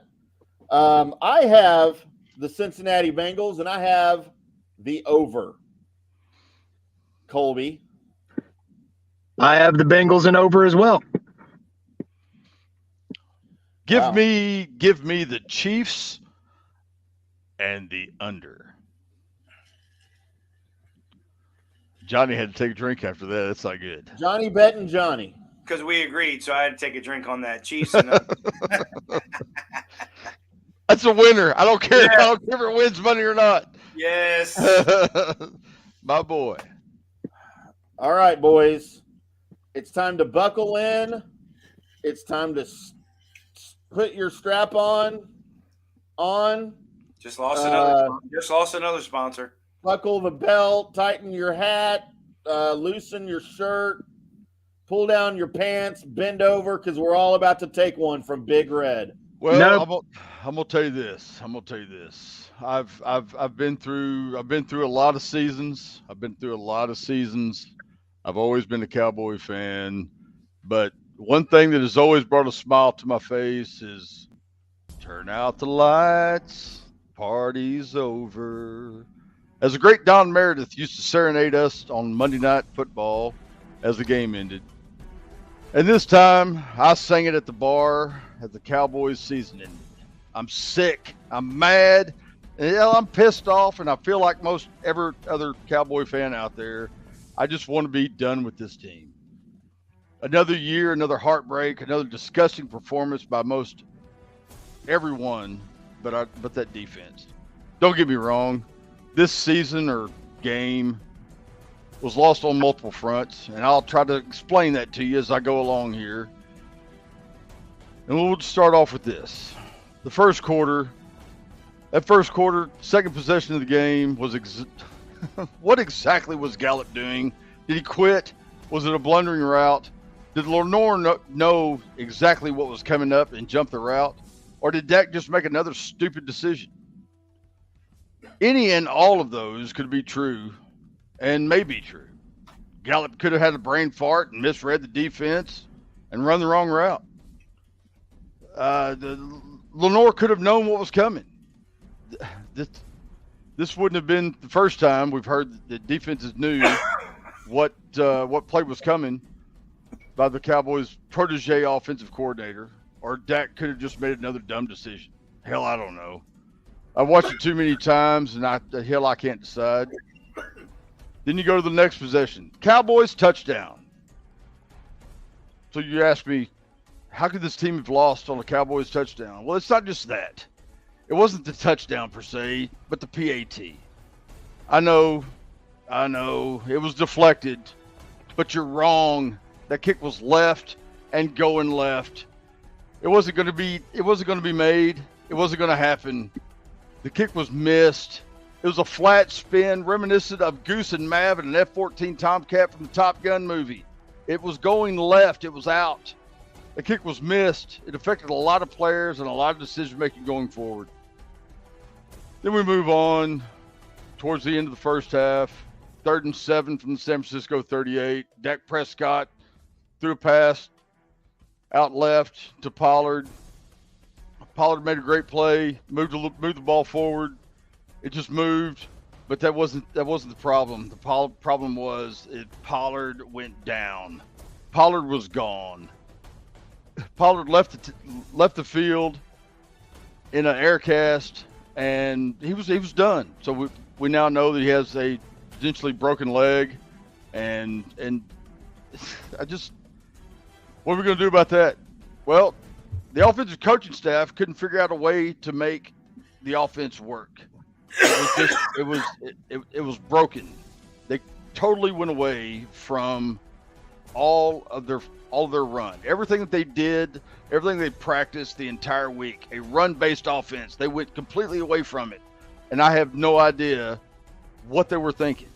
I have the Cincinnati Bengals, and I have the over. Colby. I have the Bengals and over as well. Give me the Chiefs and the under. Johnny had to take a drink after that. That's not good. Johnny betting Johnny. Because we agreed, so I had to take a drink on that. Chiefs and That's a winner. I don't care. Yeah. I don't care if it wins money or not. Yes. My boy. All right, boys. It's time to buckle in. It's time to put your strap on. Just lost another sponsor. Buckle the belt, tighten your hat, loosen your shirt, pull down your pants, bend over, because we're all about to take one from Big Red. Well, I'm gonna tell you this. I've been through a lot of seasons. I've always been a Cowboy fan, but one thing that has always brought a smile to my face is turn out the lights, party's over. As the great Don Meredith used to serenade us on Monday Night Football as the game ended. And this time, I sang it at the bar as the Cowboys season ended. I'm sick. I'm mad. And I'm pissed off, and I feel like most every other Cowboy fan out there. I just want to be done with this team. Another year, another heartbreak, another disgusting performance by most everyone, but that defense. Don't get me wrong. This season or game was lost on multiple fronts, and I'll try to explain that to you as I go along here. And we'll start off with this. The first quarter, second possession of the game was what exactly was Gallup doing? Did he quit? Was it a blundering route? Did Lenore know exactly what was coming up and jump the route? Or did Dak just make another stupid decision? Any and all of those could be true and may be true. Gallup could have had a brain fart and misread the defense and run the wrong route. Lenore could have known what was coming. This wouldn't have been the first time we've heard that defenses knew what play was coming by the Cowboys' protege offensive coordinator, or Dak could have just made another dumb decision. Hell, I don't know. I've watched it too many times, and I can't decide. Then you go to the next possession. Cowboys touchdown. So you ask me, how could this team have lost on a Cowboys touchdown? Well, it's not just that. It wasn't the touchdown per se, but the PAT. I know. It was deflected, but you're wrong. That kick was left and going left. It wasn't going to be made. It wasn't going to happen. The kick was missed. It was a flat spin reminiscent of Goose and Mav in an F-14 Tomcat from the Top Gun movie. It was going left. It was out. The kick was missed. It affected a lot of players and a lot of decision-making going forward. Then we move on towards the end of the first half. 3rd and 7 from the San Francisco 38. Dak Prescott threw a pass out left to Pollard. Pollard made a great play, moved the ball forward. It just moved, but that wasn't the problem. The problem was Pollard went down. Pollard was gone. Pollard left the field in an air cast, and he was done. So we now know that he has a potentially broken leg, and what are we going to do about that? Well, the offensive coaching staff couldn't figure out a way to make the offense work. It was broken. They totally went away from all of their run. Everything that they did, everything they practiced the entire week, a run-based offense. They went completely away from it. And I have no idea what they were thinking.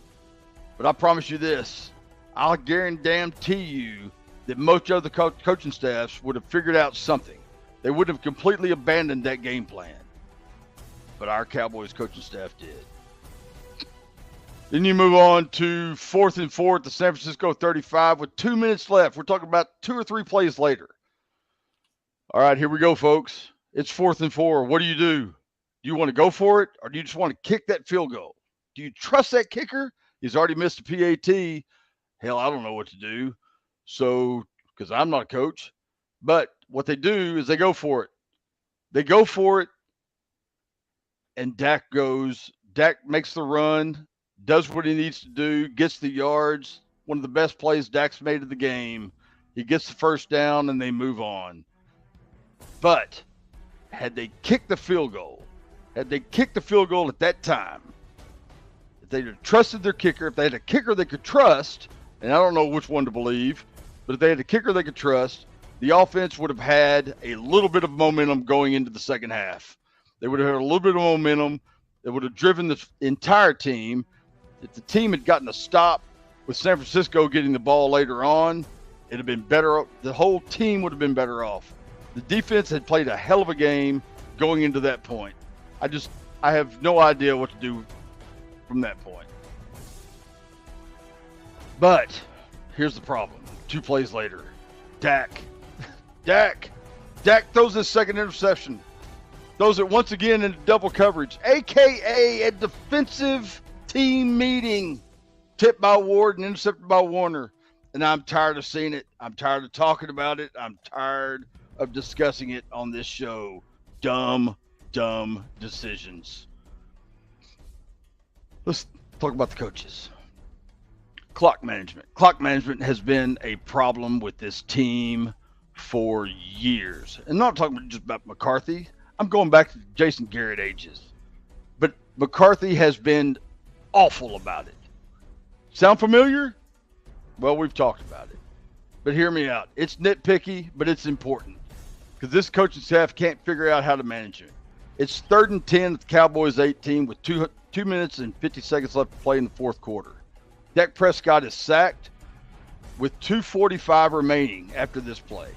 But I promise you this, I'll guarantee you that most other coaching staffs would have figured out something. They wouldn't have completely abandoned that game plan. But our Cowboys coaching staff did. Then you move on to 4th and 4 at the San Francisco 35 with 2 minutes left. We're talking about 2 or 3 plays later. All right, here we go, folks. It's 4th and 4. What do? Do you want to go for it, or do you just want to kick that field goal? Do you trust that kicker? He's already missed a PAT. Hell, I don't know what to do. So, because I'm not a coach. But what they do is they go for it. They go for it, and Dak makes the run, does what he needs to do, gets the yards. One of the best plays Dak's made of the game. He gets the first down, and they move on. But had they kicked the field goal at that time, if they'd have trusted their kicker, if they had a kicker they could trust, and I don't know which one to believe, but if they had a kicker they could trust, the offense would have had a little bit of momentum going into the second half. They would have had a little bit of momentum. It would have driven the entire team. If the team had gotten a stop with San Francisco getting the ball later on, it'd have been better. The whole team would have been better off. The defense had played a hell of a game going into that point. I have no idea what to do from that point. But here's the problem. 2 plays later, Dak throws his second interception. Throws it once again into double coverage, a.k.a. a defensive team meeting. Tipped by Ward and intercepted by Warner. And I'm tired of seeing it. I'm tired of talking about it. I'm tired of discussing it on this show. Dumb decisions. Let's talk about the coaches. Clock management. Clock management has been a problem with this team for years. And I'm not talking just about McCarthy. I'm going back to Jason Garrett ages. But McCarthy has been awful about it. Sound familiar? Well, we've talked about it. But hear me out. It's nitpicky, but it's important. Because this coaching staff can't figure out how to manage it. It's 3rd and 10 at the Cowboys 18 with 2 minutes and 50 seconds left to play in the 4th quarter. Dak Prescott is sacked with 2:45 remaining after this play.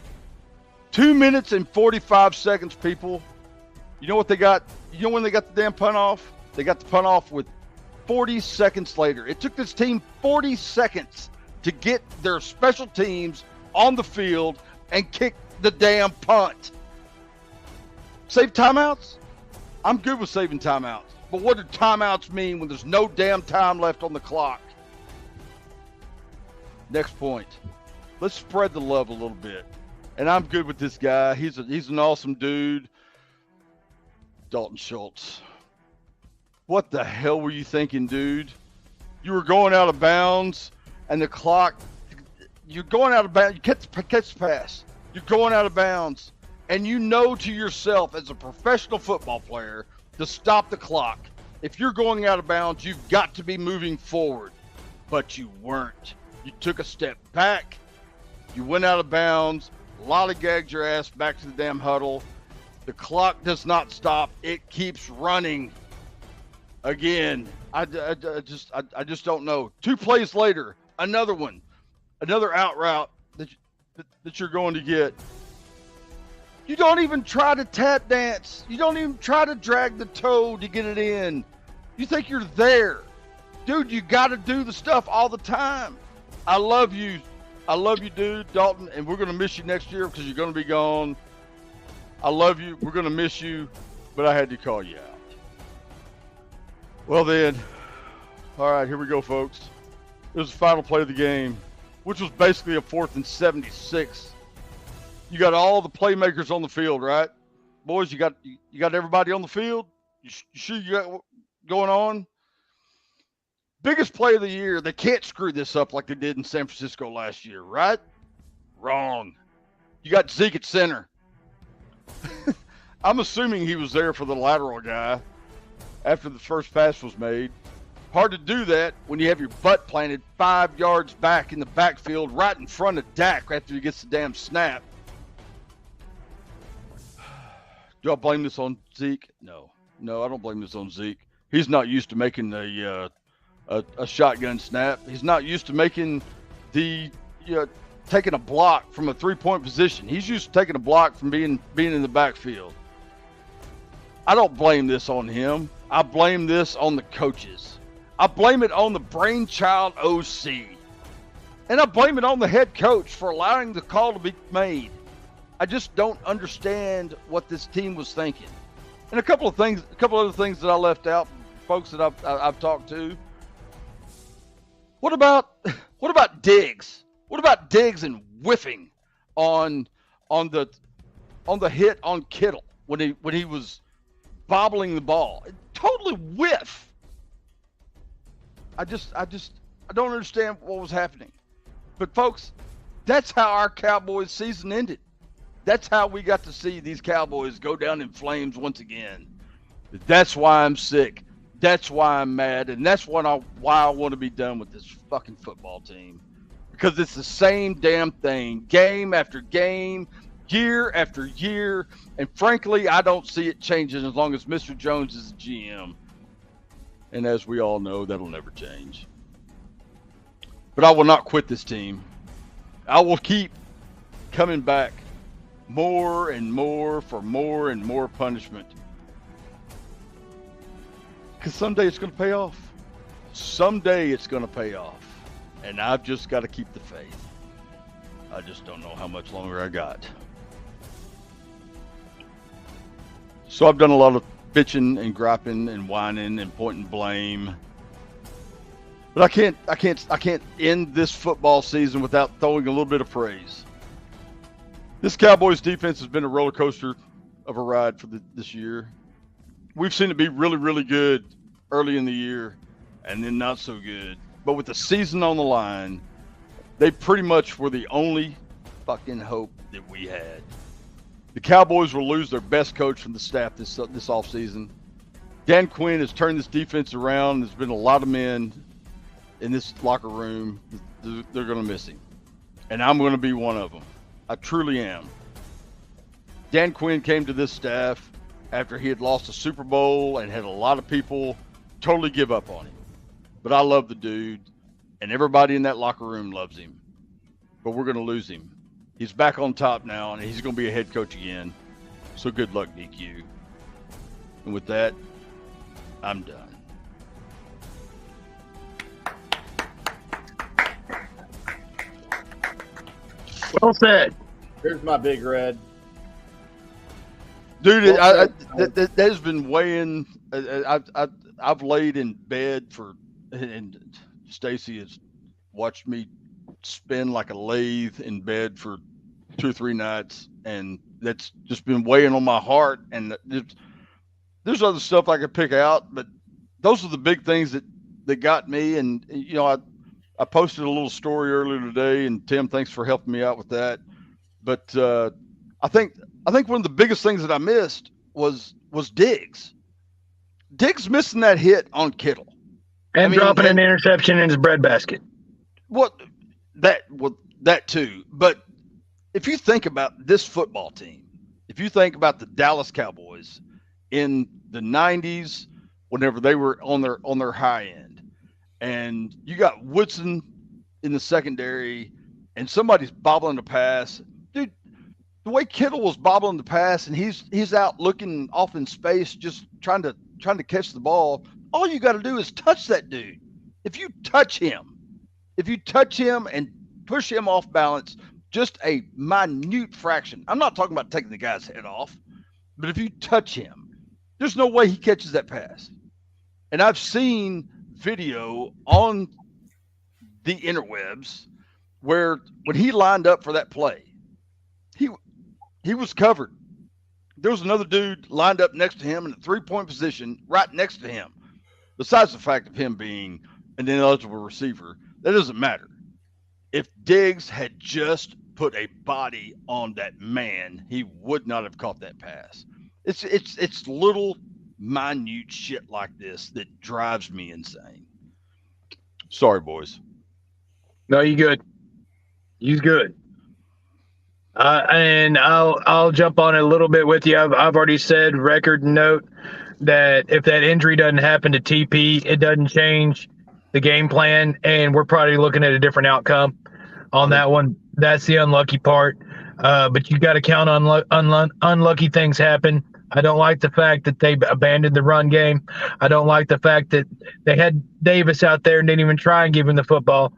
2 minutes and 45 seconds, people. You know what they got? You know when they got the damn punt off? They got the punt off with 40 seconds later. It took this team 40 seconds to get their special teams on the field and kick the damn punt. Save timeouts? I'm good with saving timeouts. But what do timeouts mean when there's no damn time left on the clock? Next point. Let's spread the love a little bit. And I'm good with this guy. He's an awesome dude. Dalton Schultz. What the hell were you thinking, dude? You were going out of bounds, and the clock, you're going out of bounds. You catch the pass. You're going out of bounds, and you know to yourself as a professional football player to stop the clock. If you're going out of bounds, you've got to be moving forward, but you weren't. You took a step back. You went out of bounds, lollygagged your ass back to the damn huddle. The clock does not stop. It keeps running. Again, I just don't know. 2 plays later, another one, another out route that you're going to get. You don't even try to tap dance. You don't even try to drag the toe to get it in. You think you're there. Dude, you got to do the stuff all the time. I love you. I love you, dude, Dalton, and we're going to miss you next year because you're going to be gone. I love you. We're going to miss you, but I had to call you out. Well then, all right, here we go, folks. It was the final play of the game, which was basically a 4th and 76. You got all the playmakers on the field, right? Boys, you got everybody on the field? You sure you got what going on? Biggest play of the year. They can't screw this up like they did in San Francisco last year, right? Wrong. You got Zeke at center. I'm assuming he was there for the lateral guy after the first pass was made. Hard to do that when you have your butt planted 5 yards back in the backfield right in front of Dak after he gets the damn snap. Do I blame this on Zeke? No, I don't blame this on Zeke. He's not used to making a shotgun snap. He's not used to making taking a block from a 3-point position. He's used to taking a block from being in the backfield. I don't blame this on him. I blame this on the coaches. I blame it on the brainchild OC. And I blame it on the head coach for allowing the call to be made. I just don't understand what this team was thinking. And a couple other things that I left out, folks that I've talked to. What about Diggs? What about Diggs and whiffing on the hit on Kittle when he was bobbling the ball? Totally whiff. I don't understand what was happening. But folks, that's how our Cowboys season ended. That's how we got to see these Cowboys go down in flames once again. That's why I'm sick. That's why I'm mad, and that's why I want to be done with this fucking football team. Because it's the same damn thing, game after game, year after year, and frankly, I don't see it changing as long as Mr. Jones is the GM. And as we all know, that'll never change. But I will not quit this team. I will keep coming back more and more for more and more punishment. Because someday it's going to pay off. Someday it's going to pay off. And I've just got to keep the faith. I just don't know how much longer I got. So I've done a lot of bitching and griping and whining and pointing blame. But I can't end this football season without throwing a little bit of praise. This Cowboys defense has been a roller coaster of a ride for this year. We've seen it be really, really good early in the year and then not so good. But with the season on the line, they pretty much were the only fucking hope that we had. The Cowboys will lose their best coach from the staff this offseason. Dan Quinn has turned this defense around. There's been a lot of men in this locker room. They're going to miss him. And I'm going to be one of them. I truly am. Dan Quinn came to this staff after he had lost a Super Bowl and had a lot of people totally give up on him. But I love the dude, and everybody in that locker room loves him. But we're going to lose him. He's back on top now, and he's going to be a head coach again. So good luck, DQ. And with that, I'm done. Well said. Here's my big red. Dude, that has been weighing. I've laid in bed and Stacy has watched me spin like a lathe in bed for 2 or 3 nights, and that's just been weighing on my heart. And there's other stuff I could pick out, but those are the big things that got me. And you know, I posted a little story earlier today, and Tim, thanks for helping me out with that. But I think one of the biggest things that I missed was Diggs. Diggs missing that hit on Kittle. And dropping an interception in his breadbasket. That too. But if you think about this football team, if you think about the Dallas Cowboys in the 90s, whenever they were on their high end, and you got Woodson in the secondary, and somebody's bobbling the pass, dude. The way Kittle was bobbling the pass, and he's out looking off in space, just trying to catch the ball. All you got to do is touch that dude. If you touch him and push him off balance, just a minute fraction. I'm not talking about taking the guy's head off, but if you touch him, there's no way he catches that pass. And I've seen video on the interwebs where when he lined up for that play, he was covered. There was another dude lined up next to him in a 3-point position right next to him. Besides the fact of him being an ineligible receiver, that doesn't matter. If Diggs had just put a body on that man, he would not have caught that pass. It's little minute shit like this that drives me insane. Sorry, boys. No, you good. You's good. And I'll jump on it a little bit with you. I've already said, record note, that if that injury doesn't happen to TP, it doesn't change the game plan, and we're probably looking at a different outcome on that one. That's the unlucky part. But you got to count on unlucky things happen. I don't like the fact that they abandoned the run game. I don't like the fact that they had Davis out there and didn't even try and give him the football.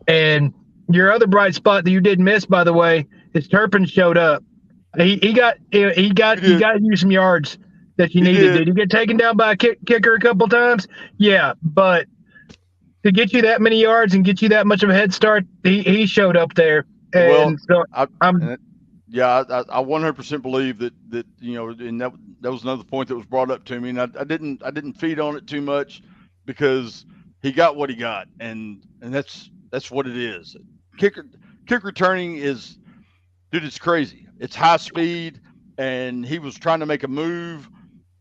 And your other bright spot that you did miss, by the way, is Turpin showed up. He got you some yards that you needed. Did he get taken down by a kicker a couple times? Yeah, but to get you that many yards and get you that much of a head start, he showed up there. And so I 100% believe that and that was another point that was brought up to me, and I didn't feed on it too much because he got what he got, and that's what it is. Kick returning is, dude, it's crazy. It's high speed, and he was trying to make a move.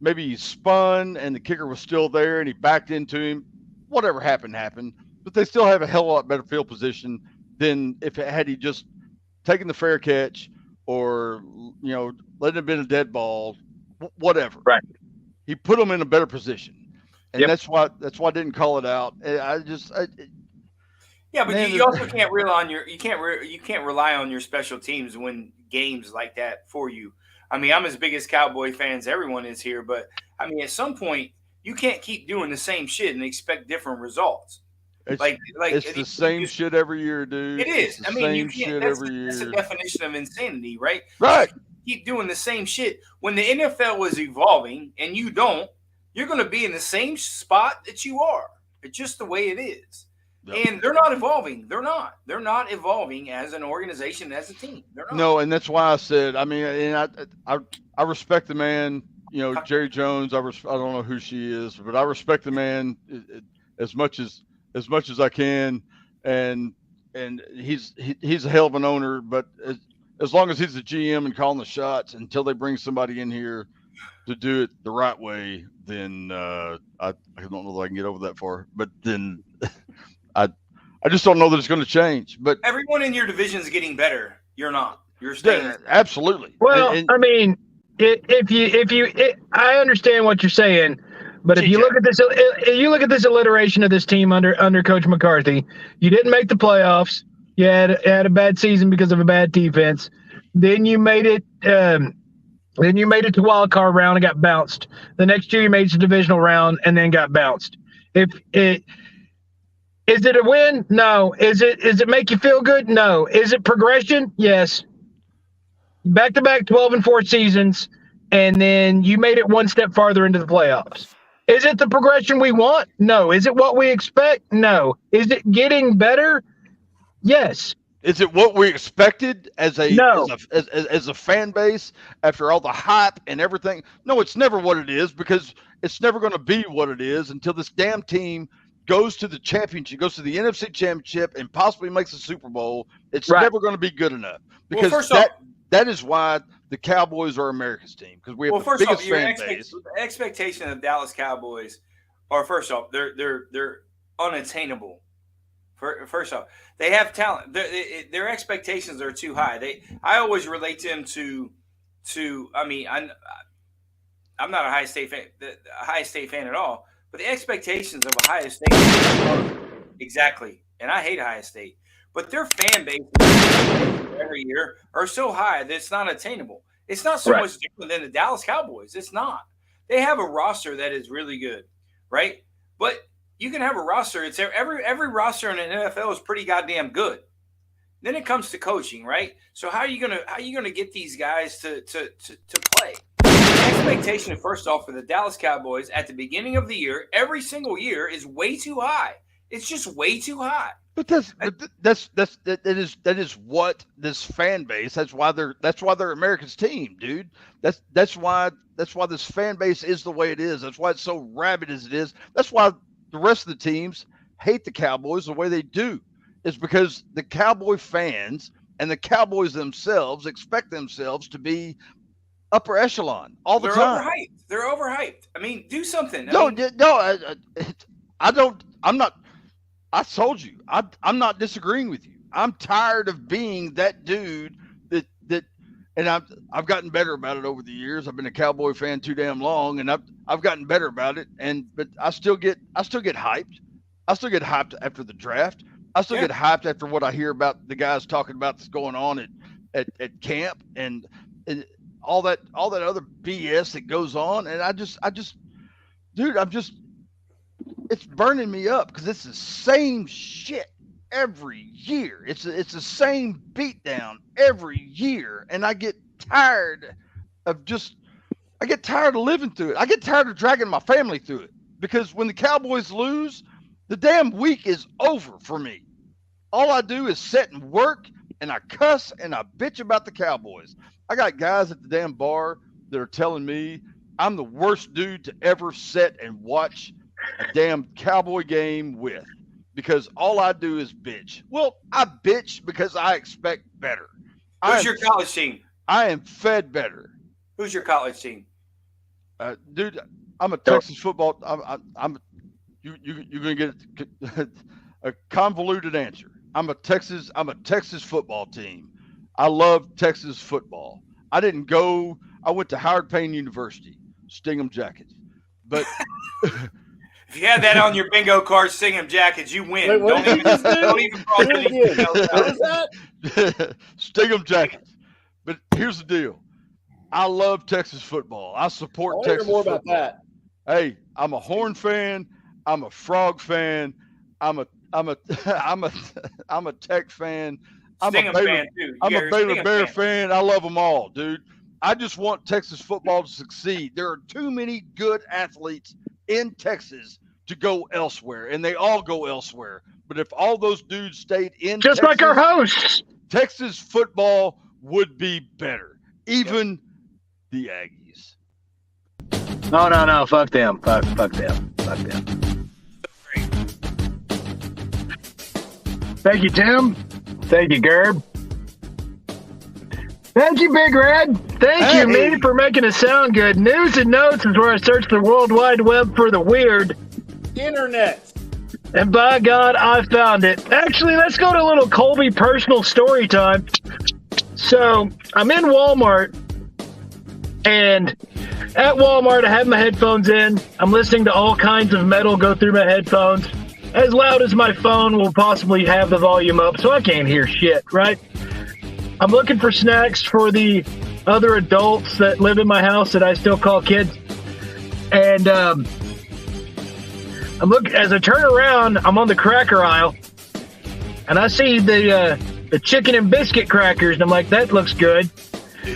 Maybe he spun, and the kicker was still there, and he backed into him. Whatever happened. But they still have a hell of a lot better field position than had he just taken the fair catch or letting it have been a dead ball, whatever. Right. He put them in a better position, and that's why I didn't call it out. Yeah, but you also can't rely on you can't rely on your special teams to win games like that for you. I mean, I'm as big as Cowboy fans everyone is here, but I mean, at some point you can't keep doing the same shit and expect different results. It's the same shit every year, dude. It is. I mean, you can't. That's the definition of insanity, right? Right. Keep doing the same shit. When the NFL was evolving and you don't, you're going to be in the same spot that you are. It's just the way it is. Yep. And they're not evolving. They're not. They're not evolving as an organization, as a team. They're not. No, and that's why I said. I mean, and I respect the man. Jerry Jones. I don't know who she is, but I respect the man as much as I can, and he's a hell of an owner. But as long as he's the GM and calling the shots, until they bring somebody in here to do it the right way, then I don't know that I can get over that far. But then I just don't know that it's going to change. But everyone in your division is getting better. You're not. You're staying. Yeah, absolutely. Well, I mean, I understand what you're saying. But if you look at this alliteration of this team under Coach McCarthy, you didn't make the playoffs. You had a bad season because of a bad defense. Then you made it. Then you made it to wild card round and got bounced. The next year you made it to divisional round and then got bounced. Is it a win? No. Is it make you feel good? No. Is it progression? Yes. Back-to-back 12-4 seasons, and then you made it one step farther into the playoffs. Is it the progression we want? No. Is it what we expect? No. Is it getting better? Yes. Is it what we expected as a fan base after all the hype and everything? No, it's never what it is, because it's never going to be what it is until this damn team goes to the championship, goes to the NFC championship, and possibly makes the Super Bowl. It's never going to be good enough, because that is why the Cowboys are America's team, because we have the biggest fan base. The expectation of the Dallas Cowboys are, first off, they're unattainable. First off, they have talent. Their expectations are too high. I always relate them to. I mean, I'm not a Ohio State fan at all. But the expectations of Ohio State are exactly, and I hate Ohio State, but their fan base every year are so high that it's not attainable. It's not so much different than the Dallas Cowboys. It's not. They have a roster that is really good, right? But you can have a roster. It's every roster in the NFL is pretty goddamn good. Then it comes to coaching, right? So how are you gonna get these guys to play? The expectation, first off, for the Dallas Cowboys at the beginning of the year, every single year, is way too high. It's just way too high. But that is what this fan base. That's why they're America's team, dude. That's why this fan base is the way it is. That's why it's so rabid as it is. That's why the rest of the teams hate the Cowboys the way they do. It's because the Cowboy fans and the Cowboys themselves expect themselves to be upper echelon all the time. They're overhyped. I mean, do something. I told you, I'm not disagreeing with you. I'm tired of being that dude and I've gotten better about it over the years. I've been a Cowboy fan too damn long, and I've gotten better about it. But I still get hyped. I still get hyped after the draft. I still get hyped after what I hear about the guys talking about that's going on at camp, and all that other BS that goes on. And dude, it's burning me up because it's the same shit every year. It's the same beatdown every year. And I get tired of living through it. I get tired of dragging my family through it because when the Cowboys lose, the damn week is over for me. All I do is sit and work, and I cuss and I bitch about the Cowboys. I got guys at the damn bar that are telling me I'm the worst dude to ever sit and watch a damn Cowboy game with because all I do is bitch. Well, I bitch because I expect better. Who's your college team? I am fed better. Who's your college team? Dude, I'm a Texas football. You're gonna get a convoluted answer. I'm a Texas football team. I love Texas football. I went to Howard Payne University, Stingham Jackets. But if you had that on your bingo card, Stingham Jackets, you win. Wait, what did you just do? Don't even cross anything else out. What is that? Stingham Jackets. But here's the deal. I love Texas football. I support Texas more football. about that. Hey, I'm a Horn fan. I'm a Frog fan. I'm a Tech fan. I'm a Baylor Bear fan. I love them all, dude. I just want Texas football to succeed. There are too many good athletes in Texas to go elsewhere, and they all go elsewhere. But if all those dudes stayed in just Texas, like our hosts, Texas football would be better. Even the Aggies. No. Fuck them. Fuck them. Thank you, Tim. Thank you, Gerb. Thank you, Big Red. Thank you, me, for making it sound good. News and Notes is where I search the World Wide Web for the weird. Internet. And by God, I found it. Actually, let's go to a little Colby personal story time. So, I'm in Walmart, and at Walmart, I have my headphones in. I'm listening to all kinds of metal go through my headphones, as loud as my phone will possibly have the volume up, so I can't hear shit, right? I'm looking for snacks for the other adults that live in my house that I still call kids. And as I turn around, I'm on the cracker aisle, and I see the chicken and biscuit crackers, and I'm like, that looks good.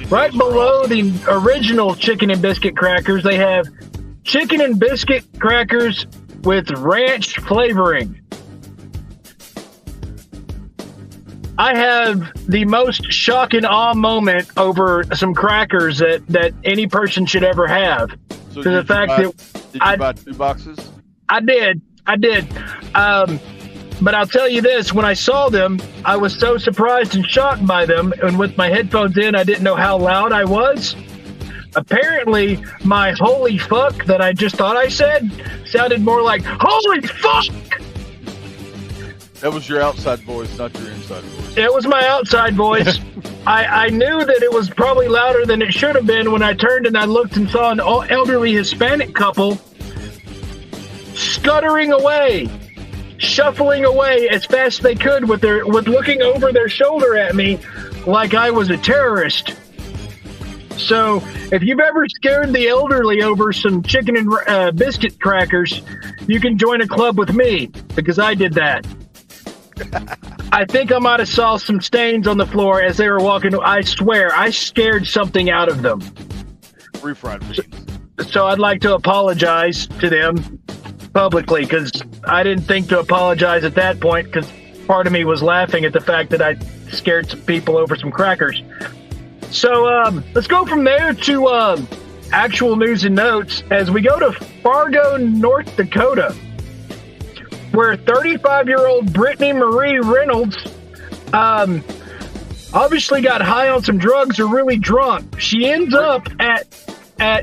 Right below the original chicken and biscuit crackers, they have chicken and biscuit crackers with ranch flavoring. I have the most shock and awe moment over some crackers that any person should ever have. So did you buy 2 boxes? I did. But I'll tell you this, when I saw them, I was so surprised and shocked by them, and with my headphones in, I didn't know how loud I was. Apparently, my holy fuck that I just thought I said sounded more like, holy fuck! That was your outside voice, not your inside voice. It was my outside voice. I knew that it was probably louder than it should have been when I turned and I looked and saw an elderly Hispanic couple scuttering away, shuffling away as fast as they could with looking over their shoulder at me like I was a terrorist. So if you've ever scared the elderly over some chicken and biscuit crackers, you can join a club with me because I did that. I think I might have saw some stains on the floor as they were walking. I swear, I scared something out of them. Refried beans. So I'd like to apologize to them publicly because I didn't think to apologize at that point because part of me was laughing at the fact that I scared some people over some crackers. So let's go from there to actual news and notes as we go to Fargo, North Dakota, where 35-year-old Brittany Marie Reynolds obviously got high on some drugs or really drunk. She ends up at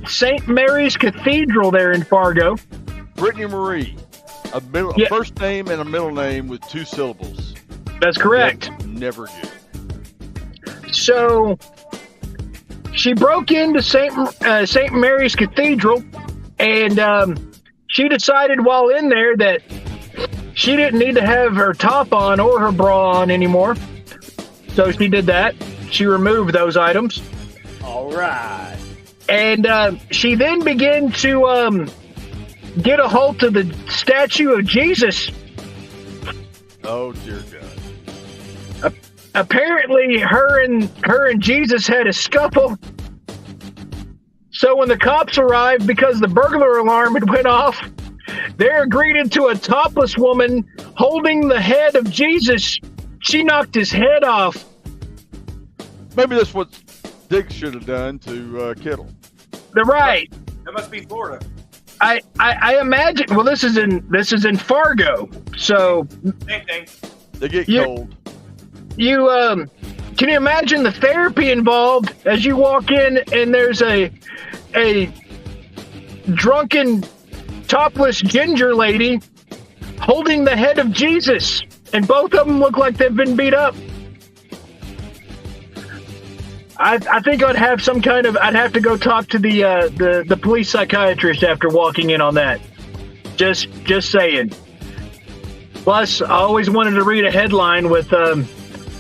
St. Mary's Cathedral there in Fargo. Brittany Marie, a first name and a middle name with 2 syllables. That's correct. Never good. So she broke into St. Mary's Cathedral, and she decided while in there that she didn't need to have her top on or her bra on anymore. So she did that. She removed those items. All right. And she then began to get a hold of the statue of Jesus. Oh, dear God. Apparently, her and Jesus had a scuffle. So when the cops arrived, because the burglar alarm had went off, they're greeted to a topless woman holding the head of Jesus. She knocked his head off. Maybe that's what Dick should have done to Kittle. They're right. That must be Florida. I imagine. Well, this is in Fargo, so Same thing. They get cold. You can you imagine the therapy involved as you walk in and there's a drunken, topless ginger lady holding the head of Jesus, and both of them look like they've been beat up. I think I'd have some kind of. I'd have to go talk to the police psychiatrist after walking in on that. Just saying. Plus, I always wanted to read a headline with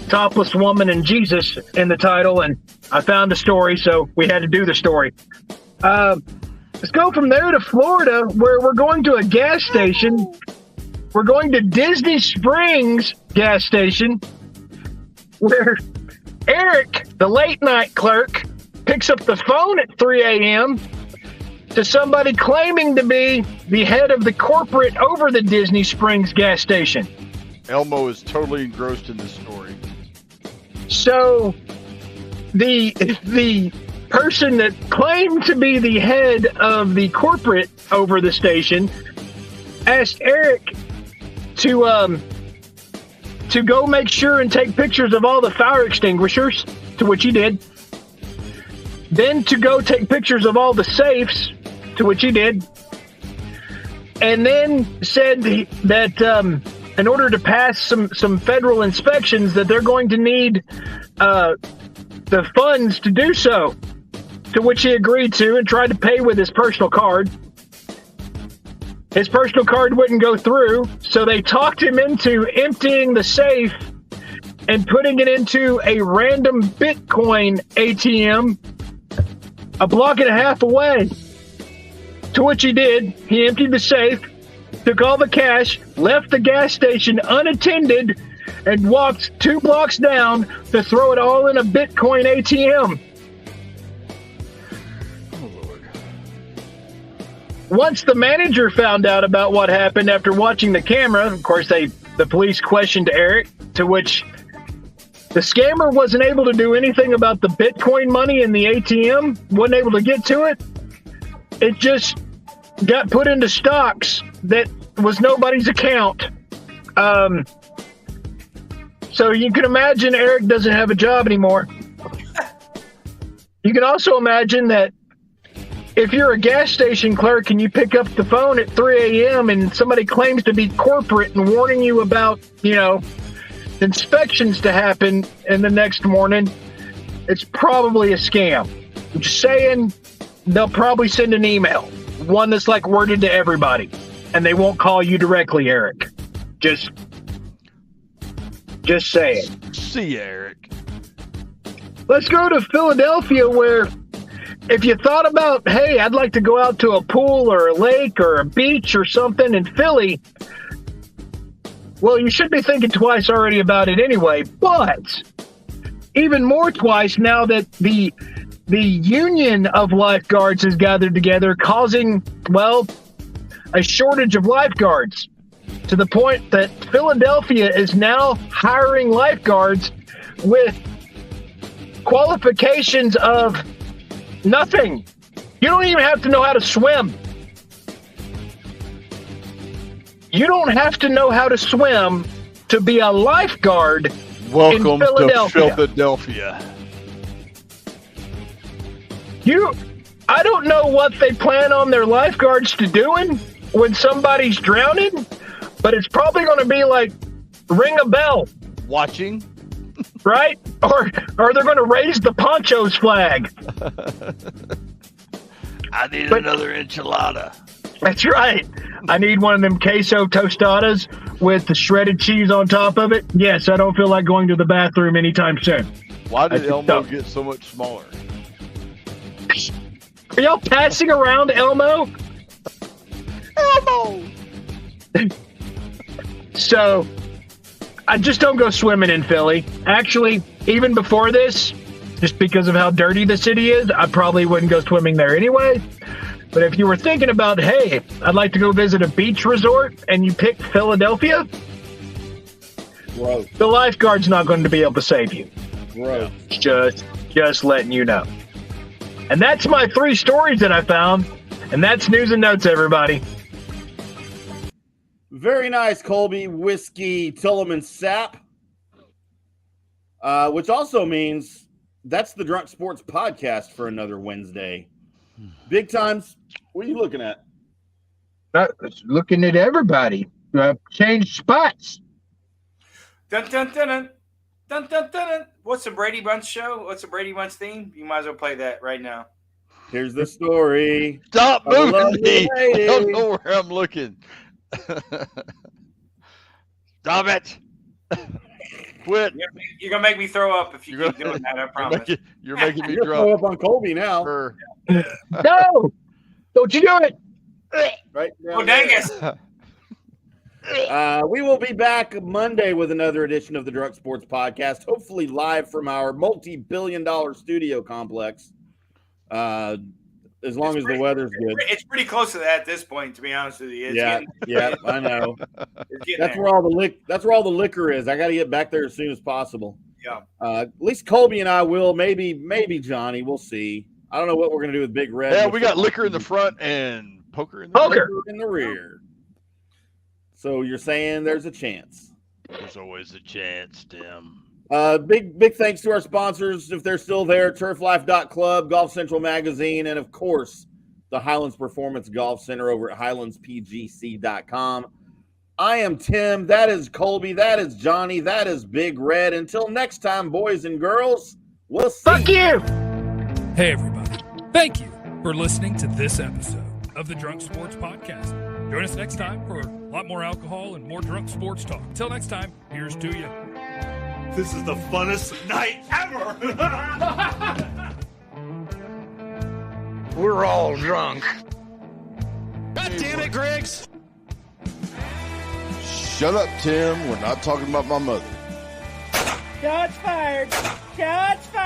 topless woman and Jesus in the title, and I found a story, so we had to do the story. Let's go from there to Florida, where we're going to a gas station. We're going to Disney Springs gas station, where Eric, the late night clerk, picks up the phone at 3 a.m. to somebody claiming to be the head of the corporate over the Disney Springs gas station. Elmo is totally engrossed in this story. So the person that claimed to be the head of the corporate over the station asked Eric to go make sure and take pictures of all the fire extinguishers, to which he did. Then to go take pictures of all the safes, to which he did. And then said that in order to pass some federal inspections, that they're going to need the funds to do so, to which he agreed to and tried to pay with his personal card. His personal card wouldn't go through, so they talked him into emptying the safe and putting it into a random Bitcoin ATM a block and a half away. To which he did. He emptied the safe, took all the cash, left the gas station unattended, and walked 2 blocks down to throw it all in a Bitcoin ATM. Once the manager found out about what happened after watching the camera, of course, the police questioned Eric, to which the scammer wasn't able to do anything about the Bitcoin money in the ATM, wasn't able to get to it. It just got put into stocks that was nobody's account. So you can imagine Eric doesn't have a job anymore. You can also imagine that if you're a gas station clerk and you pick up the phone at 3 a.m. and somebody claims to be corporate and warning you about, inspections to happen in the next morning, it's probably a scam. I'm just saying, they'll probably send an email, one that's like worded to everybody, and they won't call you directly, Eric. Just saying. See you, Eric. Let's go to Philadelphia, where if you thought about, hey, I'd like to go out to a pool or a lake or a beach or something in Philly, well, you should be thinking twice already about it anyway, but even more twice now that the union of lifeguards has gathered together, causing, well, a shortage of lifeguards, to the point that Philadelphia is now hiring lifeguards with qualifications of nothing. You don't even have to know how to swim. You don't have to know how to swim to be a lifeguard. Welcome in Philadelphia. to Philadelphia. I don't know what they plan on their lifeguards to doing when somebody's drowning, but it's probably going to be like ring a bell. Watching. Right? Or they're going to raise the Ponchos flag. I need another enchilada. That's right. I need one of them queso tostadas with the shredded cheese on top of it. Yes, I don't feel like going to the bathroom anytime soon. Why did Elmo get so much smaller? Are y'all passing around Elmo? Elmo! So, I just don't go swimming in Philly. Actually, even before this, just because of how dirty the city is, I probably wouldn't go swimming there anyway. But if you were thinking about, hey, I'd like to go visit a beach resort, and you pick Philadelphia, Gross. The lifeguard's not going to be able to save you. Gross. Just letting you know. And that's my 3 stories that I found. And that's news and notes, everybody. Very nice, Colby. Whiskey Tillman Sap. Which also means that's the Drunk Sports Podcast for another Wednesday. Big times. What are you looking at? Looking at everybody. Change spots. Dun, dun, dun, dun. Dun, dun, dun, dun. What's the Brady Bunch show? What's the Brady Bunch theme? You might as well play that right now. Here's the story. Stop moving me. I don't know where I'm looking. Stop it. Quit. You're going to make me throw up if you keep doing that, I promise. You're making me You're drunk. throw up on Colby now. No! Don't you do it! Right now. Oh, dang it. We will be back Monday with another edition of the Drunk Sports Podcast, hopefully live from our multi-billion-dollar studio complex, as long as the weather's good. It's pretty close to that at this point, to be honest with you. Yeah, I know. That's where all the liquor is. I got to get back there as soon as possible. Yeah. At least Colby and I will. Maybe Johnny. We'll see. I don't know what we're gonna do with Big Red. Yeah, we got liquor in the front and poker in the rear. So you're saying there's a chance? There's always a chance, Tim. Big thanks to our sponsors, if they're still there, TurfLife.club, Golf Central Magazine, and of course, the Highlands Performance Golf Center over at HighlandsPGC.com. I am Tim. That is Colby. That is Johnny. That is Big Red. Until next time, boys and girls, we'll see. Fuck you! Hey, everybody. Thank you for listening to this episode of the Drunk Sports Podcast. Join us next time for a lot more alcohol and more drunk sports talk. Until next time, here's to you. This is the funnest night ever. We're all drunk. God damn it, Griggs. Shut up, Tim. We're not talking about my mother. Shots fired. Shots fired.